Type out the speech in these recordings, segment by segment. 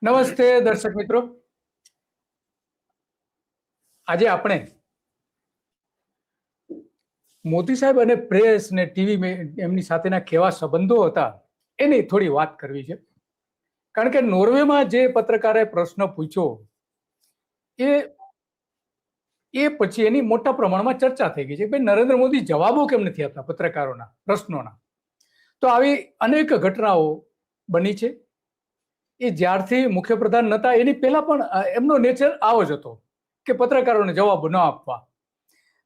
નમસ્તે દર્શક મિત્રો, આજે આપણે મોદી સાહેબ અને પ્રેસ ને ટીવી એમની સાથેના કેવા સંબંધો હતા એની થોડી વાત કરવી છે. કારણ કે નોર્વેમાં જે પત્રકારે પ્રશ્ન પૂછ્યો એ પછી એની મોટા પ્રમાણમાં ચર્ચા થઈ ગઈ છે. ભાઈ, નરેન્દ્ર મોદી જવાબો કેમ નથી આપતા પત્રકારોના પ્રશ્નોના? તો આવી અનેક ઘટનાઓ બની છે. એ જ્યારથી મુખ્યપ્રધાન નતા એની પહેલા પણ એમનો નેચર આવો જ હતો કે પત્રકારોને જવાબ ન આપવા.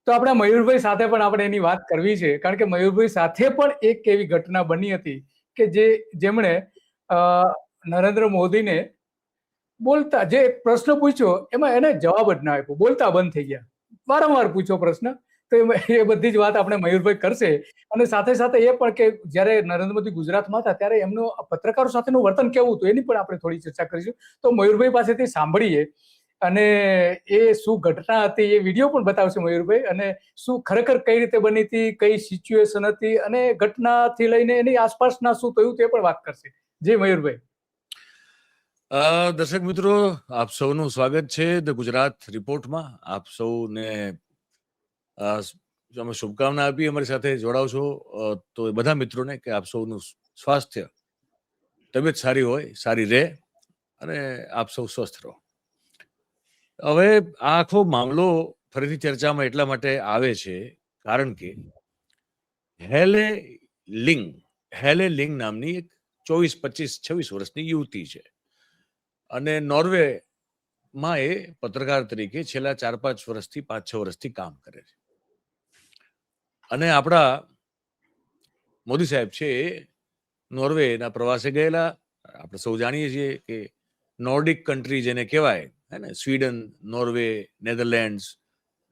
તો આપણે મયુરભાઈ સાથે પણ આપણે એની વાત કરવી છે, કારણ કે મયુરભાઈ સાથે પણ એક એવી ઘટના બની હતી કે જેમણે નરેન્દ્ર મોદીને બોલતા જે પ્રશ્ન પૂછ્યો એમાં એને જવાબ જ ના આપ્યો, બોલતા બંધ થઈ ગયા. વારંવાર પૂછ્યો પ્રશ્ન. તો એ બધી જ વાત આપણે મયુરભાઈ કરશે. અને સાથે સાથે એ પણ કે જ્યારે નરેન્દ્ર મોદી ગુજરાતમાં હતા ત્યારે એમનું પત્રકારો સાથેનું વર્તન કેવું હતું એની પણ આપણે થોડી ચર્ચા કરીશું. તો મયુરભાઈ પાસેથી સાંભળીએ અને એ શું ઘટના હતી એ વિડીયો પણ બતાવશે મયુરભાઈ, અને શું ખરેખર કઈ રીતે બની હતી, કઈ સિચ્યુએશન હતી અને ઘટનાથી લઈને એની આસપાસના શું થયું તે પણ વાત કરશે. જી મયુરભાઈ. દર્શક મિત્રો, આપ સૌનું સ્વાગત છે ધ ગુજરાત રિપોર્ટમાં. આપ સૌને અમે શુભકામના આપી અમારી સાથે જોડાવશો તો બધા મિત્રોને કે આપ સૌનું સ્વાસ્થ્ય તબિયત સારી હોય, સારી રહે અને આપ સૌ સ્વસ્થ રહો. હવે આ આખો મામલો ફરીથી ચર્ચામાં એટલા માટે આવે છે કારણ કે હેલે લિંગ નામની એક 24, 25, 26 વર્ષની યુવતી છે અને નોર્વેમાં એ પત્રકાર તરીકે છેલ્લા 4-5 વર્ષથી 5-6 વર્ષથી કામ કરે છે. અને આપણા મોદી સાહેબ છે એ નોર્વેના પ્રવાસે ગયેલા. આપણે સૌ જાણીએ છીએ કે નોર્ડિક કન્ટ્રી જેને કહેવાય, હે ને, સ્વીડન, નોર્વે, નેધરલેન્ડ્સ,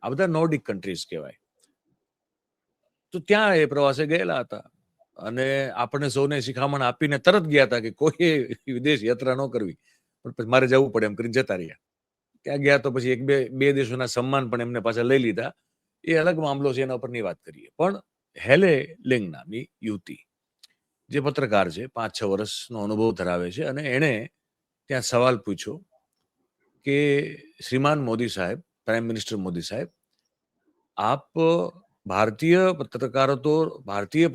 આ બધા નોર્ડિક કન્ટ્રીઝ કહેવાય. તો ત્યાં એ પ્રવાસે ગયેલા હતા અને આપણને સૌને શિખામણ આપીને તરત ગયા હતા કે કોઈ વિદેશ યાત્રા ન કરવી, પણ પછી મારે જવું પડે એમ કરીને જતા રહ્યા. ત્યાં ગયા તો પછી બે દેશોના સન્માન પણ એમને પાછા લઈ લીધા. એ અલગ મામલો છે, એના ઉપરની વાત કરીએ. પણ હેલે લિંગ નામની યુવતી જે પત્રકાર છે, 5-6 વર્ષનો અનુભવ ધરાવે છે, અને એણે ત્યાં સવાલ પૂછ્યો કે શ્રીમાન મોદી સાહેબ, પ્રાઇમ મિનિસ્ટર મોદી સાહેબ, આપ ભારતીય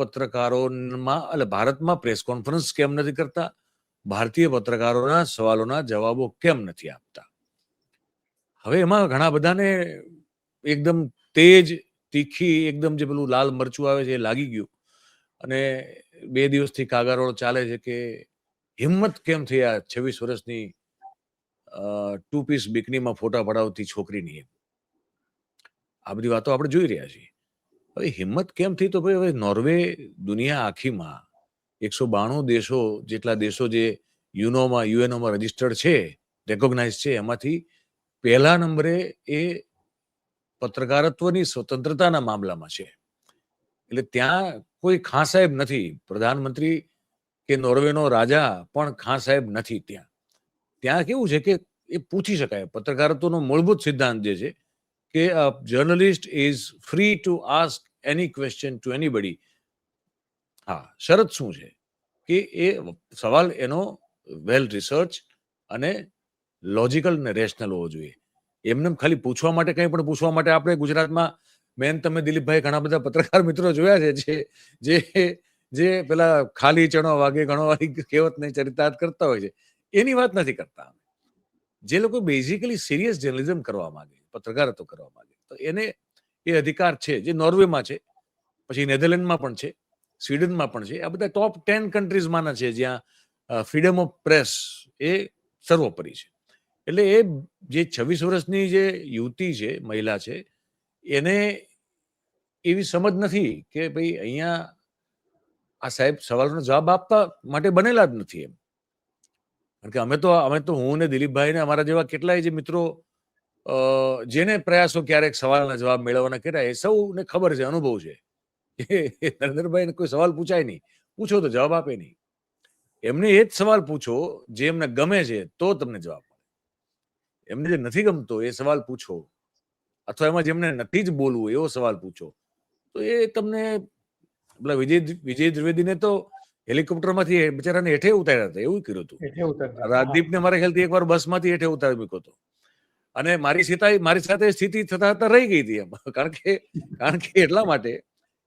પત્રકારોમાં એટલે ભારતમાં પ્રેસ કોન્ફરન્સ કેમ નથી કરતા? ભારતીય પત્રકારોના સવાલોના જવાબો કેમ નથી આપતા? હવે એમાં ઘણા બધાને એકદમ તેજ, તીખી, એકદમ જે પેલું લાલ મરચું આવે છે એ લાગી ગયું. અને 2 દિવસથી કાગારોળ ચાલે છે કે હિંમત કેમ થઈ આ 26 વર્ષની 2 પીસ બિકનીમાં ફોટા પડાવતી છોકરીની. આ બધી વાતો આપણે જોઈ રહ્યા છીએ. હવે હિંમત કેમ થઈ? તો ભાઈ, હવે નોર્વે દુનિયા આખીમાં 192 દેશો જેટલા દેશો જે યુએનઓમાં રજીસ્ટર્ડ છે, રેકોગ્નાઇઝ છે, એમાંથી પહેલા નંબરે એ પત્રકારત્વની સ્વતંત્રતાના મામલામાં છે. એટલે ત્યાં કોઈ ખાન સાહેબ નથી. પ્રધાનમંત્રી કે નોર્વેનો રાજા પણ ખાન સાહેબ નથી. ત્યાં કેવું છે કે એ પૂછી શકાય. પત્રકારત્વનો મૂળભૂત સિદ્ધાંત જે છે કે journalist is free to ask any question two anybody. હા, શરત શું છે કે એ સવાલ એનો વેલ રિસર્ચ અને લોજિકલ ને રેશનલ હોવો જોઈએ. એમને ખાલી પૂછવા માટે, કંઈ પણ પૂછવા માટે આપણે ગુજરાતમાં તમે દિલીપભાઈ ઘણા બધા પત્રકાર મિત્રો જોયા છે જે પેલા ખાલી ચણો વાગે ઘણો વાળી કહેવતને ચરિતાર્થ કરતા હોય છે. એની વાત નથી કરતા. જે લોકો બેઝિકલી સિરિયસ જર્નલિઝમ કરવા માંગે, પત્રકારત્વ કરવા માંગે, તો એને એ અધિકાર છે, જે નોર્વેમાં છે, પછી નેધરલેન્ડમાં પણ છે, સ્વીડનમાં પણ છે. આ બધા ટોપ 10 કન્ટ્રીઝમાંના છે જ્યાં ફ્રીડમ ઓફ પ્રેસ એ સર્વોપરી છે. એટલે એ જે 26 વર્ષની જે યુવતી છે, મહિલા છે, એને એવી સમજ નથી કે ભાઈ અહીંયા આ સાહેબ સવાલનો જવાબ આપવા માટે બનેલા જ નથી એમ. કારણ કે અમે તો હું ને દિલીપભાઈ ને અમારા જેવા કેટલાય જે મિત્રો જેને પ્રયાસો ક્યારેક સવાલના જવાબ મેળવવાના કર્યા, એ સૌને ખબર છે, અનુભવ છે. નરેન્દ્રભાઈને કોઈ સવાલ પૂછાય નહીં, પૂછો તો જવાબ આપે નહીં. એમને એ જ સવાલ પૂછો જે એમને ગમે છે તો તમને જવાબ મળે. એમને જે નથી ગમતો એ સવાલ પૂછો, અથવા એમાં જેમને નથી જ બોલવું એવો સવાલ પૂછો, તો એ તમને વિજય દ્વિવેદીને તો હેલિકોપ્ટરમાંથી બિચારાને હેઠે ઉતાર્યા હતા, એવું કર્યું હતું. એટલે ઉતરતા. હા. રાજદીપને મારા ખ્યાલથી એકવાર બસમાંથી હેઠે ઉતારી મૂક્યો હતો. અને મારી સાથે સ્થિતિ થતા થતા રહી ગઈ હતી એમ. કારણ કે એટલા માટે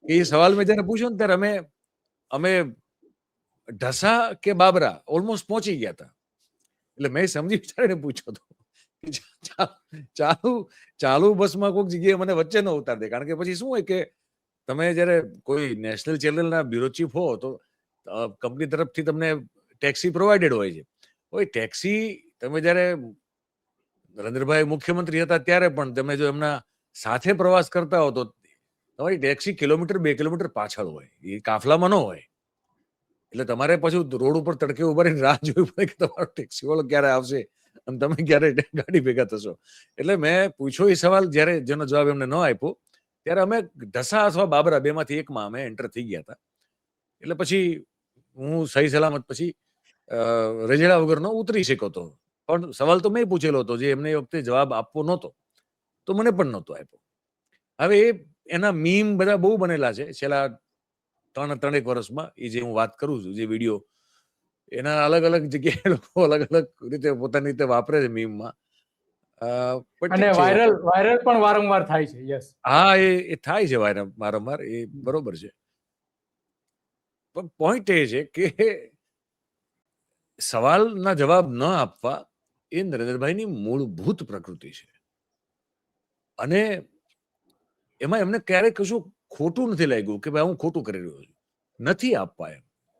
કે એ સવાલ મેં જયારે પૂછ્યો ને ત્યારે અમે ઢસા કે બાબરા ઓલમોસ્ટ પહોંચી ગયા હતા. એટલે મેં સમજી વિચારીને પૂછ્યો હતો કે ચાલુ બસમાં કોઈક જગ્યાએ મને વચ્ચે ન ઉતાર દે. કારણ કે પછી શું હોય કે તમે જયારે કોઈ નેશનલ ચેનલના બ્યુરો ચીફ હો તો કંપની તરફથી તમને ટેક્સી પ્રોવાઇડેડ હોય છે. હોય ટેક્સી તમે જયારે નરેન્દ્રભાઈ મુખ્યમંત્રી હતા ત્યારે પણ તમે જો એમના સાથે પ્રવાસ કરતા હો તો તમારી ટેક્સી કિલોમીટર 2 કિલોમીટર પાછળ હોય, એ કાફલામાં ન હોય. એટલે તમારે પછી રોડ ઉપર તડકે ઉભા રહીને રાહ જોવી પડે કે તમારો ટેક્સી વાળો ક્યારે આવશે અને તમે ક્યારે ગાડી ભેગા થશો. એટલે મેં પૂછ્યો એ સવાલ જ્યારે જેનો જવાબ એમને ન આપ્યો ત્યારે અમે ઢસા અથવા બાબરા બેમાંથી એકમાં અમે એન્ટર થઈ ગયા હતા. એટલે પછી હું સહી સલામત પછી રજેડા વગરનો ઉતરી શક્યો હતો. પણ સવાલ તો મેં પૂછેલો હતો જે એમને એ વખતે જવાબ આપવો નહોતો, તો મને પણ નહોતો આપ્યો. હવે એના મીમ બધા બહુ બનેલા છે છેલ્લા 3-3 વર્ષમાં. એ જે હું વાત કરું છું, જે વિડીયો એના અલગ અલગ જગ્યાએ લોકો અલગ અલગ રીતે પોતાની રીતે વાપરે છે મીમમાં. અને વાયરલ પણ વારંવાર થાય છે. યસ. હા, એ થાય છે વારંવાર, એ બરોબર છે. પણ પોઈન્ટ એ છે કે સવાલના જવાબ ન આપવા એ નરેન્દ્રભાઈની મૂળભૂત પ્રકૃતિ છે. અને એમાં એમને ક્યારેય કશું ખોટું નથી લાગ્યું કે ભાઈ હું ખોટું કરી રહ્યો છું. નથી આપવા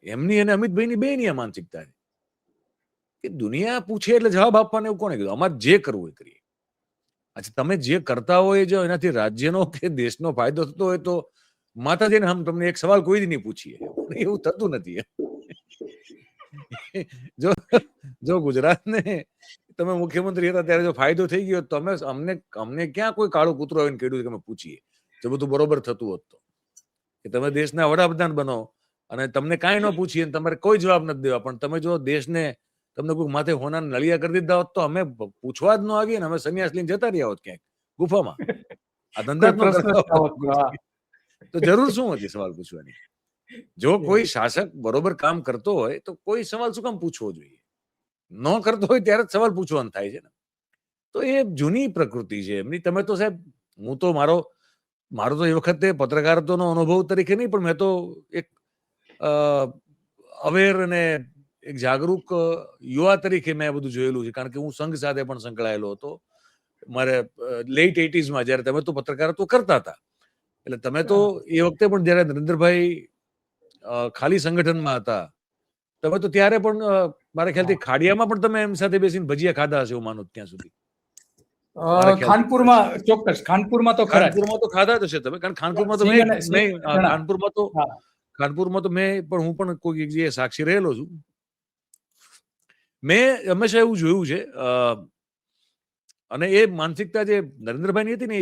એમની અને અમિતભાઈની બેની આ માનસિકતા છે કે દુનિયા પૂછે એટલે જવાબ આપવાને એવું કોને કીધું? અમારે જે કરવું એ કરીએ. અચ્છા, તમે જે કરતા હોય જો એનાથી રાજ્યનો કે દેશનો ફાયદો થતો હોય તો માતાજીને હમ તમને એક સવાલ કોઈ દી નહીં પૂછીએ. એવું થતું નથી. જો ગુજરાતને તમે મુખ્યમંત્રી હતા ત્યારે જો ફાયદો થઈ ગયો તો અમને ક્યાં કોઈ કાળું કૂતરો આવીને કીધું કે અમે પૂછીએ? જો બધું બરોબર થતું હોત તો કે તમે દેશના વડાપ્રધાન બનો અને તમને કાંઈ ન પૂછીએ તમારે કોઈ જવાબ નથી દેવા, પણ તમે જો દેશને તમને કોઈ માથે હોનાર નળિયા કરી દીધા હોત તો અમે પૂછવા જ ન આવીએ ને અમે સંન્યાસ લઈને જતા રહ્યા હોત ક્યાંક ગુફામાં. આ ધંધા જ ન કરતા હોત તો જરૂર શું હતી સવાલ પૂછવાની? જો કોઈ શાસક બરોબર કામ કરતો હોય તો કોઈ સવાલ શું કામ પૂછવો જોઈએ? ન કરતો હોય ત્યારે જ સવાલ પૂછવાનું થાય છે ને. તો એ જૂની પ્રકૃતિ છે એમની. તમે તો સાહેબ, હું તો મારો તો એ વખતે પત્રકારત્વનો અનુભવ તરીકે નહીં, પણ મેં તો એક અવેર અને એક જાગૃત યુવા તરીકે મેં બધું જોયેલું છે. કારણ કે હું સંઘ સાથે પણ સંકળાયેલો હતો મારે લેટ 80s જયારે તમે તો પત્રકારત્વ કરતા હતા. એટલે તમે તો એ વખતે પણ જયારે નરેન્દ્રભાઈ ખાલી સંગઠનમાં હતા તમે તો ત્યારે પણ મારા ખ્યાલથી ખાડિયામાં પણ તમે એમ સાથે બેસીને ભજીયા ખાધા હશે હું માનું ત્યાં સુધી. ખાનપુરમાં ચોક્કસ. ખાનપુરમાં તો ખાધા જ હશે તમે, કારણ ખાનપુરમાં તો હું પણ કોઈ જગ્યાએ સાક્ષી રહેલો છું. મેં હંમેશા એવું જોયું છે અને એ માનસિકતા જે નરેન્દ્રભાઈની હતી ને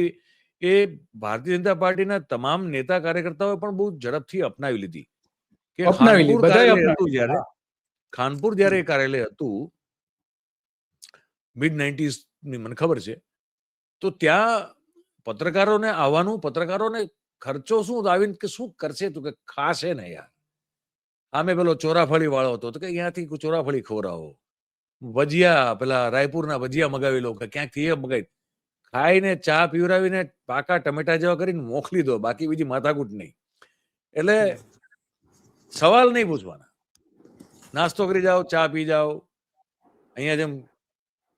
એ ભારતીય જનતા પાર્ટીના તમામ નેતા કાર્યકર્તાઓએ પણ બહુ ઝડપથી અપનાવી લીધી. કે ખાનપુર જયારે એ કાર્યાલય હતું mid-90s ની મને ખબર છે, તો ત્યાં પત્રકારોને આવવાનું, પત્રકારોને ખર્ચો શું આવીને કે શું કરશે તું કે ખાશે ને યાર. આમે પેલો ચોરાફળી વાળો હતો તો કે અહીંયાથી ચોરાફળી ખવડાવો, ભજીયા પેલા રાયપુરના ભજીયા મગાવી લો કે ક્યાંકથી એ મગાવી, ખાઈને ચા પીવડાવીને પાકા ટમેટા જેવા કરીને મોકલી દો, બાકી બીજી માથાકૂટ નહીં. એટલે સવાલ નહીં પૂછવાના, નાસ્તો કરી જાઓ, ચા પી જાઓ, અહીંયા જેમ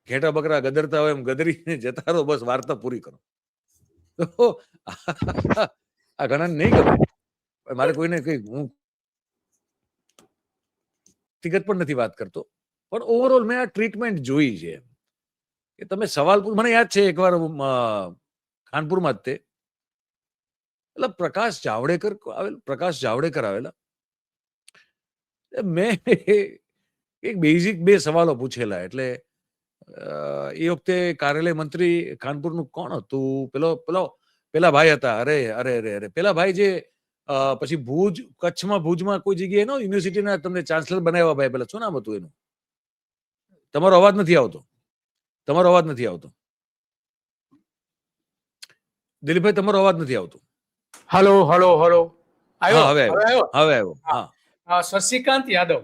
ઘેટા બકરા ગદરતા હોય એમ ગદરીને જતા રહો, બસ વાર્તા પૂરી કરો. તો આ ઘણા નહીં ગમે. મારે કોઈને કઈ હું વ્યક્તિગત પણ નથી વાત કરતો, પણ ઓવરઓલ મેં આ ટ્રીટમેન્ટ જોઈ છે કે તમે સવાલ મને યાદ છે એકવાર ખાનપુરમાં જ તે એટલે પ્રકાશ જાવડેકર આવેલા. મેં એક બેઝિક 2 સવાલો પૂછેલા. એટલે એ વખતે કાર્યાલય મંત્રી ખાનપુરનું કોણ હતું? પેલા ભાઈ હતા. અરે પેલા ભાઈ જે પછી ભુજમાં કોઈ જગ્યાએ યુનિવર્સિટીના તમને ચાન્સલર બનાવ્યા ભાઈ, પેલા શું નામ હતું એનું? તમારો અવાજ નથી આવતો. દિલીપભાઈ તમારો અવાજ નથી આવતો. હલો. હવે આવ્યો. હા, શશિકાંત યાદવ.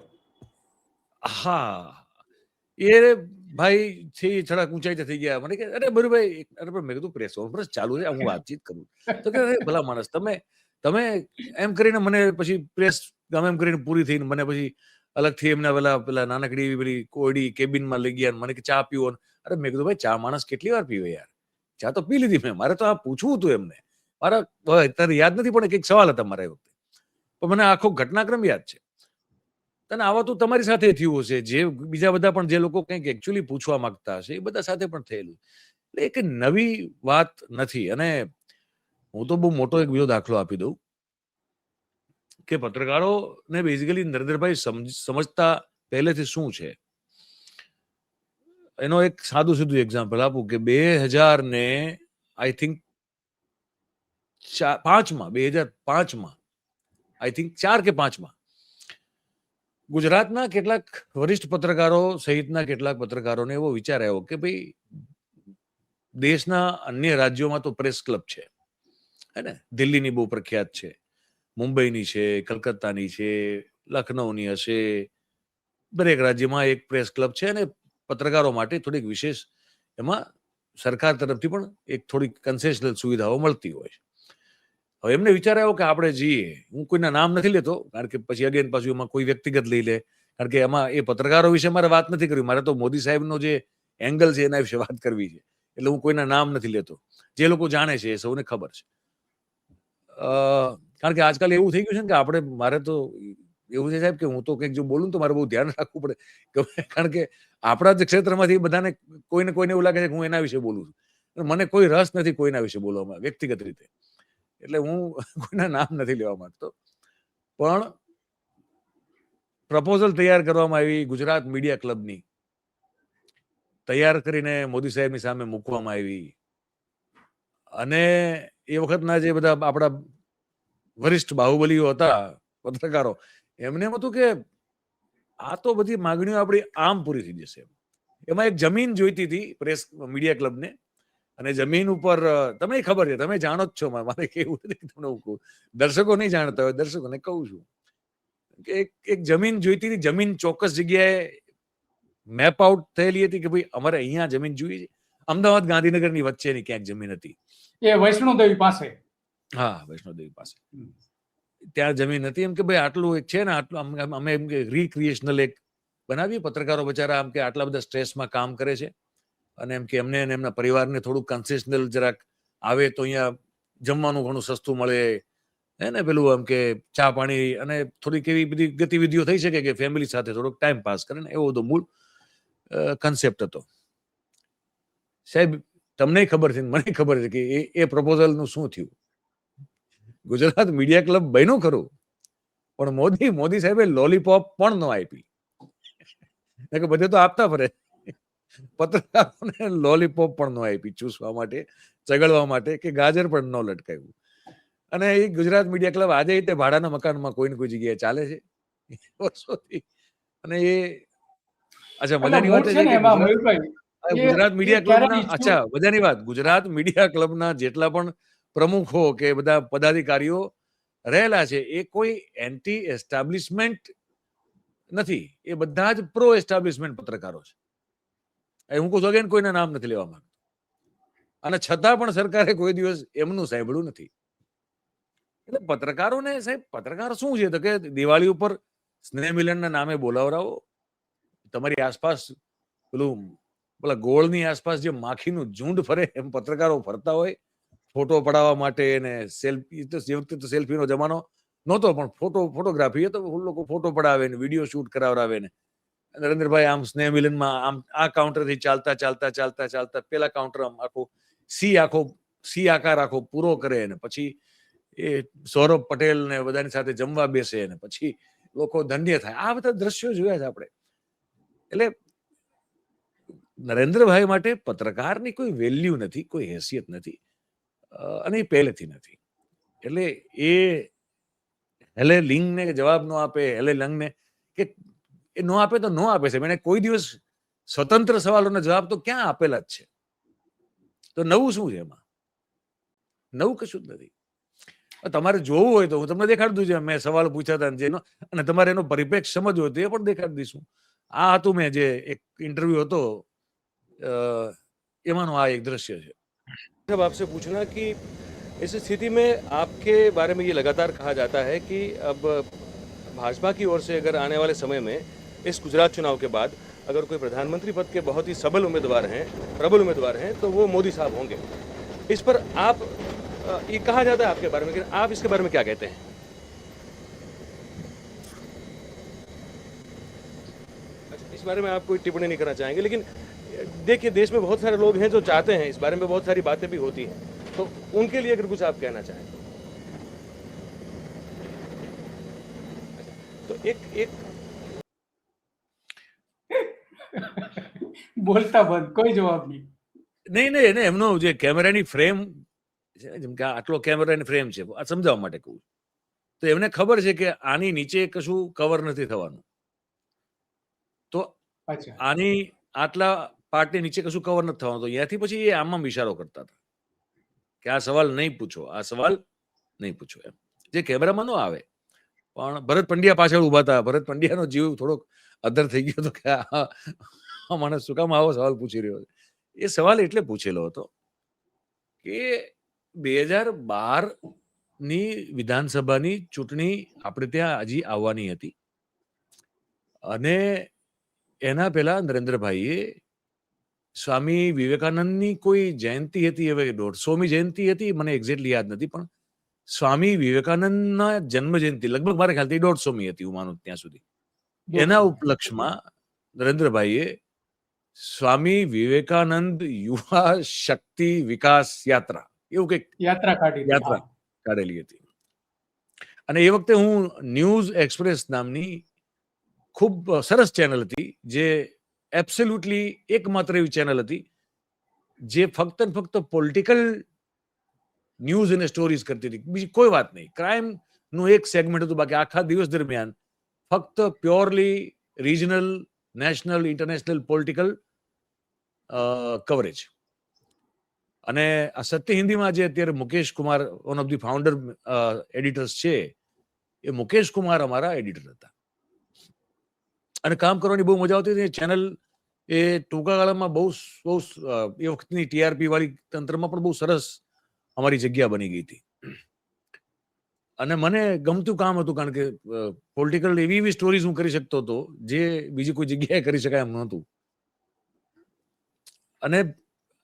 હા, એ ભાઈ છે એ થોડાક ઊંચાઈ થઈ ગયા. મને કે અરે બરુભાઈ, અરે પણ મેં કીધું પ્રેસ કોન્ફરન્સ ચાલુ છે, હું વાતચીત કરું. તો કે અરે ભલા માણસ, તમે એમ કરીને મને પછી પ્રેસ ગમે એમ કરીને પૂરી થઈને મને પછી અલગથી એમના પેલા નાનકડી એવી પેલી કોયડી કેબિનમાં લઈ ગયા. મને કે ચા પીવો. અરે મેં કીધું ભાઈ, ચા માણસ કેટલી વાર પીવે યાર, ચા તો પી લીધી મેં. મારે તો આ પૂછવું હતું એમને. મારા અત્યારે યાદ નથી પણ એક સવાલ હતા મારા એ વખતે, પણ મને આખો ઘટનાક્રમ યાદ છે. અને આવા તો તમારી સાથે થયું હશે, જે બીજા બધા પણ જે લોકો કંઈક એકચ્યુઅલી પૂછવા માંગતા હશે એ બધા સાથે પણ થયેલું. એટલે એક નવી વાત નથી. અને હું તો બહુ મોટો એક બીજો દાખલો આપી દઉં કે પત્રકારોને બેઝિકલી નરેન્દ્રભાઈ સમજતા પહેલેથી શું છે એનો એક સાદું સીધું એક્ઝામ્પલ આપું કે 2000 આઈ થિંક 2005માં આઈ થિંક 4 કે 5માં ગુજરાતના કેટલાક વરિષ્ઠ પત્રકારો સહિતના કેટલાક પત્રકારોને એવો વિચાર આવ્યો કે ભાઈ દેશના અન્ય રાજ્યોમાં તો પ્રેસ ક્લબ છે, હે ને, દિલ્હીની બહુ પ્રખ્યાત છે, મુંબઈની છે, કલકત્તાની છે, લખનૌની હશે, દરેક રાજ્યમાં એક પ્રેસ ક્લબ છે અને પત્રકારો માટે થોડીક વિશેષ એમાં સરકાર તરફથી પણ એક થોડીક કન્સેશનલ સુવિધાઓ મળતી હોય છે. હવે એમને વિચાર આવ્યો કે આપણે જઈએ, હું કોઈના નામ નથી લેતો કારણ કે પછી અગેન પાછું એમાં કોઈ વ્યક્તિગત લઈ લે, કારણ કે એમાં એ પત્રકારો વિશે મારે વાત નથી કરવી, મારે તો મોદી સાહેબનો જે એંગલ છે એના વિશે વાત કરવી છે. એટલે હું કોઈના નામ નથી લેતો, જે લોકો જાણે છે એ સૌને ખબર છે. કારણ કે આજકાલ એવું થઈ ગયું છે ને કે આપણે મારે તો એવું છે સાહેબ કે હું તો કંઈક જો બોલું તો મારે બહુ ધ્યાન રાખવું પડે, કારણ કે આપણા જ ક્ષેત્રમાંથી બધાને કોઈને એવું લાગે છે કે હું એના વિશે બોલું છું. મને કોઈ રસ નથી કોઈના વિશે બોલવામાં વ્યક્તિગત રીતે, એટલે હું કોઈના નામ નથી લેવા માંગતો. પણ પ્રપોઝલ તૈયાર કરવામાં આવી ગુજરાત મીડિયા ક્લબની, તૈયાર કરીને મોદી સાહેબની સામે મૂકવામાં આવી. અને એ વખતના જે બધા આપણા વરિષ્ઠ બાહુબલીઓ હતા પત્રકારો, એમને એમ હતું કે આ તો બધી માંગણીઓ આપણી આમ પૂરી થઈ જશે. એમાં એક જમીન જોઈતી હતી પ્રેસ મીડિયા ક્લબને, અને જમીન ઉપર તમને ખબર છે, તમે જાણો જ છો, મારે કેવું નથી તમને હું કહું, દર્શકો નહીં જાણતા હોય, દર્શકોને કહું છું કે એક જમીન જોઈતી હતી. જમીન ચોક્કસ જગ્યાએ મેપ આઉટ થયેલી હતી કે ભાઈ અમારે અહીંયા જમીન જોઈએ છે. અમદાવાદ ગાંધીનગરની વચ્ચેની ક્યાંક જમીન હતી, એ વૈષ્ણોદેવી પાસે. હા, વૈષ્ણોદેવી પાસે ત્યાં જમીન હતી. એમ કે ભાઈ આટલું એક છે ને, આટલું અમે એમ કે રિક્રિએશનલ એક બનાવીએ. પત્રકારો બચારા આમ કે આટલા બધા સ્ટ્રેસમાં કામ કરે છે અને એમ કે એમને અને એમના પરિવારને થોડું કન્સેશનલ જરાક આવે તો અહીંયા જમવાનું ઘણું સસ્તું મળે, હે ને, પેલું આમ કે ચા પાણી અને થોડીક એવી બધી ગતિવિધિઓ થઈ શકે કે ફેમિલી સાથે થોડોક ટાઈમ પાસ કરે ને, એવો તો મૂળ કન્સેપ્ટ હતો. સાહેબ તમને ખબર છે, મને ખબર છે કે એ પ્રપોઝલનું શું થયું. ગુજરાત મીડિયા ક્લબ બન્યું ખરું, પણ મોદી સાહેબે લોલીપોપ પણ ન આપી. બધે તો આપતા ફરે, પત્રકારોને લોલીપોપ પણ ન આપી ચૂસવા માટે, ચગડવા માટે, કે ગાજર પણ ન લટકાવ્યું. અને એ ગુજરાત મીડિયા ક્લબ આજે તે ભાડાના મકાનમાં કોઈ ને કોઈ જગ્યાએ ચાલે છે વર્ષોથી. અને એ અચ્છા મજાની વાત છે કે ગુજરાત મીડિયા ક્લબના, અચ્છા મજાની વાત, ગુજરાત મીડિયા ક્લબના જેટલા પણ પ્રમુખો કે બધા પદાધિકારીઓ રહેલા છે એ કોઈ એન્ટી એસ્ટાબ્લિશમેન્ટ નથી, એ બધા જ પ્રો એસ્ટાબ્લિશમેન્ટ પત્રકારો છે. હું કહું છું અગેન કોઈના નામ નથી લેવા માંગતો. અને છતાં પણ સરકારે કોઈ દિવસ એમનું સાંભળ્યું નથી. એટલે પત્રકારોને સાહેબ, પત્રકાર શું છે તો કે દિવાળી ઉપર સ્નેહ મિલનના નામે બોલાવરાવો, તમારી આસપાસ પેલા ગોળની આસપાસ જે માખીનું ઝુંડ ફરે એમ પત્રકારો ફરતા હોય ફોટો પડાવવા માટે. અને સેલ્ફી તો જે વખતે તો સેલ્ફીનો જમાનો નહોતો, પણ ફોટોગ્રાફી તો લોકો ફોટો પડાવે ને વિડીયો શૂટ કરાવરાવે ને. નરેન્દ્રભાઈ આમ સ્નેહ મિલનમાં આમ આ કાઉન્ટરથી ચાલતા પેલા કાઉન્ટર આખો સી આકાર આખો પૂરો કરે ને પછી એ સૌરભ પટેલ ને બધાની સાથે જમવા બેસે ને પછી લોકો ધન્ય થાય. આ બધા દ્રશ્યો જોયા છે આપણે. એટલે નરેન્દ્રભાઈ માટે પત્રકારની કોઈ વેલ્યુ નથી, કોઈ હેસિયત નથી, અને એ પહેલેથી નથી. એટલે એ હેલે લિંગને જવાબ ન આપે, હેલે લંગને કે એ ન આપે તો ન આપે છે. એને કોઈ દિવસ સ્વતંત્ર સવાલોના જવાબ તો ક્યાં આપેલા જ છે. તો નવું શું છે એમાં? નવું કશું જ નથી. તમારે જોવું હોય તો હું તમને દેખાડી દઉં છું, મેં સવાલ પૂછ્યા હતા જેનો, અને તમારે એનો પરિપ્રેક્ષ સમજવો હોય તો એ પણ દેખાડી દઈશું. આ હતું મેં જે એક ઇન્ટરવ્યુ હતો એમાંનું આ એક દ્રશ્ય છે. अब आपसे पूछना कि इस स्थिति में आपके बारे में ये लगातार कहा जाता है कि अब भाजपा की ओर से अगर आने वाले समय में इस गुजरात चुनाव के बाद अगर कोई प्रधानमंत्री पद के बहुत ही सबल उम्मीदवार हैं, प्रबल उम्मीदवार हैं, तो वो मोदी साहब होंगे. इस पर आप ये कहा जाता है आपके बारे में, लेकिन आप इसके बारे में क्या कहते हैं? अच्छा, इस बारे में आप कोई टिप्पणी नहीं करना चाहेंगे, लेकिन देखिए देश में बहुत सारे लोग हैं जो चाहते हैं, इस बारे में बहुत सारी बातें भी होती हैं, तो उनके लिए अगर कुछ आप कहना चाहें तो एक બોલતા બંધ, કોઈ જવાબ નહીં. નહીં નહીં, એને એમનો જે કેમેરાની ફ્રેમ છે, જેમ કે આટલો કેમેરાની ફ્રેમ છે, આ સમજાવવા માટે કહું, તો એમને ખબર છે કે આની નીચે કશું કવર નથી થવાનું, તો અચ્છા, આની આટલા પાર્ટની નીચે કશું કવર નથી થવાનું, તો ત્યાંથી પછી એ આમાં ઇશારો કરતા હતા કે આ સવાલ નહીં પૂછો, આ સવાલ નહીં પૂછો, એમ જે કેમેરામાં ન આવે. પણ ભરત પંડ્યા પાછળ ઉભા હતા. ભરત પંડ્યાનો જીવ થોડોક અધર થઈ ગયો હતો કે આ માણસ શું કામ આવો સવાલ પૂછી રહ્યો છે. એ સવાલ એટલે પૂછેલો હતો કે 2012ની વિધાનસભાની ચૂંટણી આપણે ત્યાં હજી આવવાની હતી, અને એના પહેલા નરેન્દ્રભાઈએ સ્વામી વિવેકાનંદની કોઈ જયંતિ હતી, હવે 150મી જયંતિ હતી, મને એક્ઝેક્ટલી યાદ નથી, પણ સ્વામી વિવેકાનંદના જન્મ જયંતિ લગભગ મારા ખ્યાલથી 150મી હતી, હું માનું ત્યાં સુધી. એના ઉપલક્ષમાં નરેન્દ્રભાઈએ સ્વામી વિવેકાનંદ યુવા શક્તિ વિકાસ યાત્રા એવું કંઈક યાત્રા કાઢી હતી. યાત્રા કાઢેલી હતી. અને એ વખતે હું ન્યૂઝ એક્સપ્રેસ નામની ખૂબ સરસ ચેનલ હતી, જે એબ્સોલ્યુટલી એકમાત્ર એવી ચેનલ હતી જે ફક્ત ને ફક્ત પોલિટિકલ ન્યૂઝ અને સ્ટોરીઝ કરતી હતી, બીજી કોઈ વાત નહીં. ક્રાઇમ નું એક સેગમેન્ટ હતું, બાકી આખા દિવસ દરમિયાન ફક્ત purely regional, national, international political coverage. અને આ સત્ય હિન્દીમાં જે અત્યારે Mukesh Kumar, one of the founder editors છે, એ મુકેશ કુમાર અમારા એડિટર હતા, અને કામ કરવાની બહુ મજા આવતી હતી. ચેનલ એ ટૂંકા ગાળામાં બહુ એ વખતની ટીઆરપી વાળી તંત્રમાં પણ બહુ સરસ અમારી જગ્યા બની ગઈ હતી. અને મને ગમતું કામ હતું, કારણ કે પોલિટિકલ એવી સ્ટોરીઝ હું કરી શકતો હતો જે બીજી કોઈ જગ્યાએ કરી શકાય એમ નહોતું. અને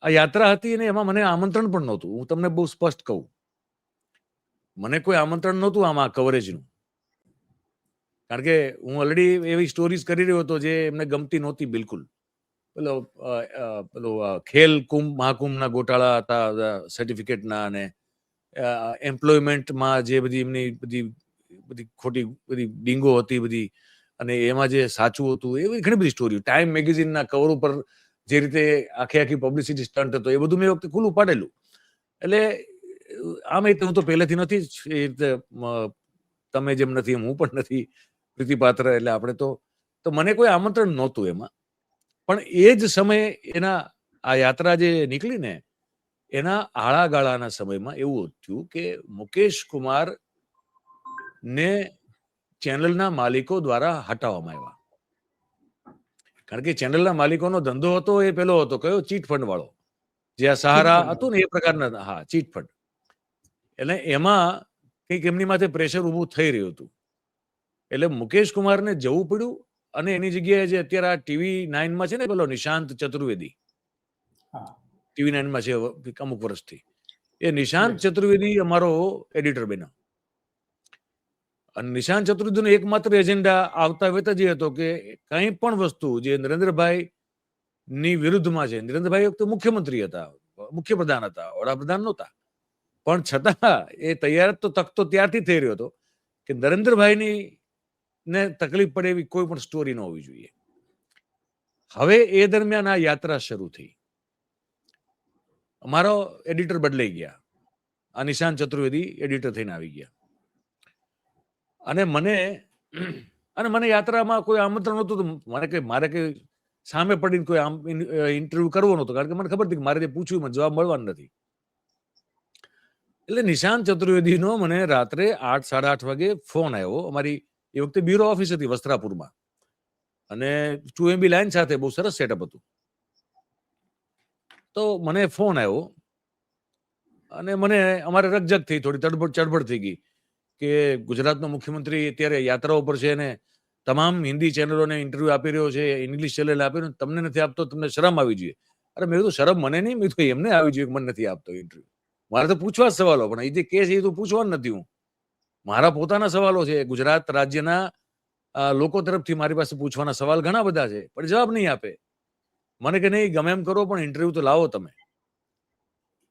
આ યાત્રા હતી, અને એમાં મને આમંત્રણ પણ નહોતું. હું તમને બહુ સ્પષ્ટ કહું, મને કોઈ આમંત્રણ નહોતું આમાં કવરેજનું, કારણ કે હું ઓલરેડી એવી સ્ટોરીઝ કરી રહ્યો હતો જે એમને ગમતી નહોતી બિલકુલ. પેલો ખેલ કુંભ મહાકુંભના ગોટાળા હતા, સર્ટિફિકેટના, અને એમ્પ્લોયમેન્ટમાં જે બધી એમની બધી ખોટી બધી ડીંગો હતી બધી, અને એમાં જે સાચું હતું એવી ઘણી બધી સ્ટોરીઓ. ટાઈમ મેગેઝિનના કવર ઉપર જે રીતે આખી પબ્લિસિટી સ્ટન્ટ હતો, એ બધું મેં વખતે ખુલ્લું પાડેલું. એટલે આમ હું તો પહેલેથી નથી જ એ રીતે, તમે જેમ નથી એમ હું પણ નથી પ્રીતિપાત્ર, એટલે આપણે તો મને કોઈ આમંત્રણ નહોતું એમાં. પણ એ જ સમયે એના આ યાત્રા જે નીકળી ને, એના આળાગાળાના સમયમાં એવું થયું કે મુકેશ કુમાર ને ચેનલના માલિકો દ્વારા હટાવવામાં આવ્યા. કારણ કે ચેનલના માલિકોનો ધંધો હતો એ પેલો હતો, કયો? ચીટ ફંડ વાળો, જે આ સહારા હતું ને એ પ્રકારના. હા, ચીટ ફંડ. એટલે એમાં કંઈક એમની માથે પ્રેશર ઊભું થઈ રહ્યું હતું, એટલે મુકેશ કુમારને જવું પડ્યું. અને એની જગ્યાએ જે અત્યારે આ ટીવી 9માં છે ને, પેલો નિશાંત ચતુર્વેદી, ટીવી 9માં છે અમુક વર્ષથી, એ નિશાંત ચતુર્વેદી અમારો એડિટર બન્યો. અને નિશાંત ચતુર્વેદીનો એકમાત્ર એજન્ડા આવતા વેત જ એ હતો કે કંઈ પણ વસ્તુ જે નરેન્દ્રભાઈ ની વિરુદ્ધમાં છે, નરેન્દ્રભાઈ વખતે મુખ્યમંત્રી હતા, મુખ્યપ્રધાન હતા, વડાપ્રધાન નહોતા, પણ છતાં એ તૈયાર તો તકતો ત્યારથી થઈ રહ્યો હતો કે નરેન્દ્રભાઈની ને તકલીફ પડે એવી કોઈ પણ સ્ટોરી ન હોવી જોઈએ. હવે એ દરમિયાન આ યાત્રા શરૂ થઈ. અમારો એડિટર બદલાઈ ગયા, આ નિશાંત ચતુર્વેદી એડિટર થઈને આવી ગયા. અને મને યાત્રામાં કોઈ આમંત્રણ નહોતું, મારે કઈ સામે પડીને કોઈ ઇન્ટરવ્યુ કરવો નહોતો, કારણ કે મને ખબર હતી કે મારે જે પૂછ્યું મને જવાબ મળવાનો નથી. એટલે નિશાંત ચતુર્વેદીનો મને રાત્રે 8, 8:30 વાગે ફોન આવ્યો. અમારી એ વખતે બ્યુરો ઓફિસ હતી વસ્ત્રાપુરમાં અને 2 MB લાઈન સાથે બહુ સરસ સેટઅપ હતું. તો મને ફોન આવ્યો અને મને અમારે રકઝક થઈ, થોડી ચડબડ થઈ ગઈ કે ગુજરાતનો મુખ્યમંત્રી અત્યારે યાત્રાઓ પર છે ને તમામ હિન્દી ચેનલોને ઇન્ટરવ્યુ આપી રહ્યો છે, ઇંગ્લિશ ચેનલ આપી રહ્યો, તમને નથી આપતો, તમને શરમ આવી જોઈએ. અરે મેં કીધું શરમ મને નહીં, મેં કીધું એમને આવી જોઈએ કે મને નથી આપતો ઇન્ટરવ્યુ. મારે તો પૂછવા જ સવાલો, પણ એ જે કે છે એ તો પૂછવાનું નથી. હું મારા પોતાના સવાલો છે, ગુજરાત રાજ્યના લોકો તરફથી મારી પાસે પૂછવાના સવાલ ઘણા બધા છે, પણ જવાબ નહીં આપે. મને કે નહીં ગમે એમ કરો પણ ઇન્ટરવ્યુ તો લાવો,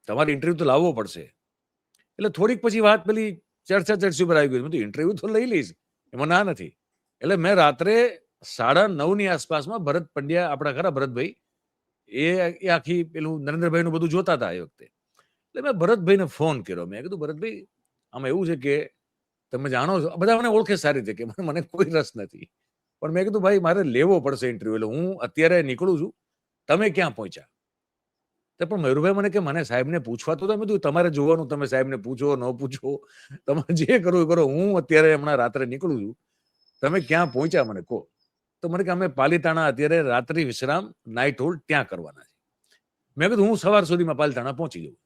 તમારે ઇન્ટરવ્યુ તો લાવવો પડશે. એટલે થોડીક પછી વાત પેલી ચર્ચા ઉપર આવી ગઈ. ઇન્ટરવ્યુ તો લઈ લઈશ, એમાં ના નથી. એટલે મેં રાત્રે 9:30 આસપાસમાં ભરત પંડ્યા, આપણા ખરા ભરતભાઈ, એ આખી પેલું નરેન્દ્રભાઈનું બધું જોતા હતા એ વખતે. એટલે મેં ભરતભાઈને ફોન કર્યો. મેં કીધું ભરતભાઈ આમાં એવું છે કે તમે જાણો છો, બધા મને ઓળખે સારી રીતે કે મને કોઈ રસ નથી, પણ મેં કીધું ભાઈ મારે લેવો પડશે ઇન્ટરવ્યુ, એટલે હું અત્યારે નીકળું છું, તમે ક્યાં પહોંચ્યા? તો પણ મયુરભાઈ મને કે મને સાહેબને પૂછવા તો મેં કીધું તમારે જોવાનું, તમે સાહેબને પૂછો ન પૂછો, તમારે જે કરવું એ કરો, હું અત્યારે હમણાં રાત્રે નીકળું છું, તમે ક્યાં પહોંચ્યા મને કહો. તો મને કે અમે પાલીતાણા અત્યારે રાત્રિ વિશ્રામ નાઇટ હોલ્ડ ત્યાં કરવાના છે. મેં કીધું હું સવાર સુધીમાં પાલીતાણા પહોંચી જાઉં,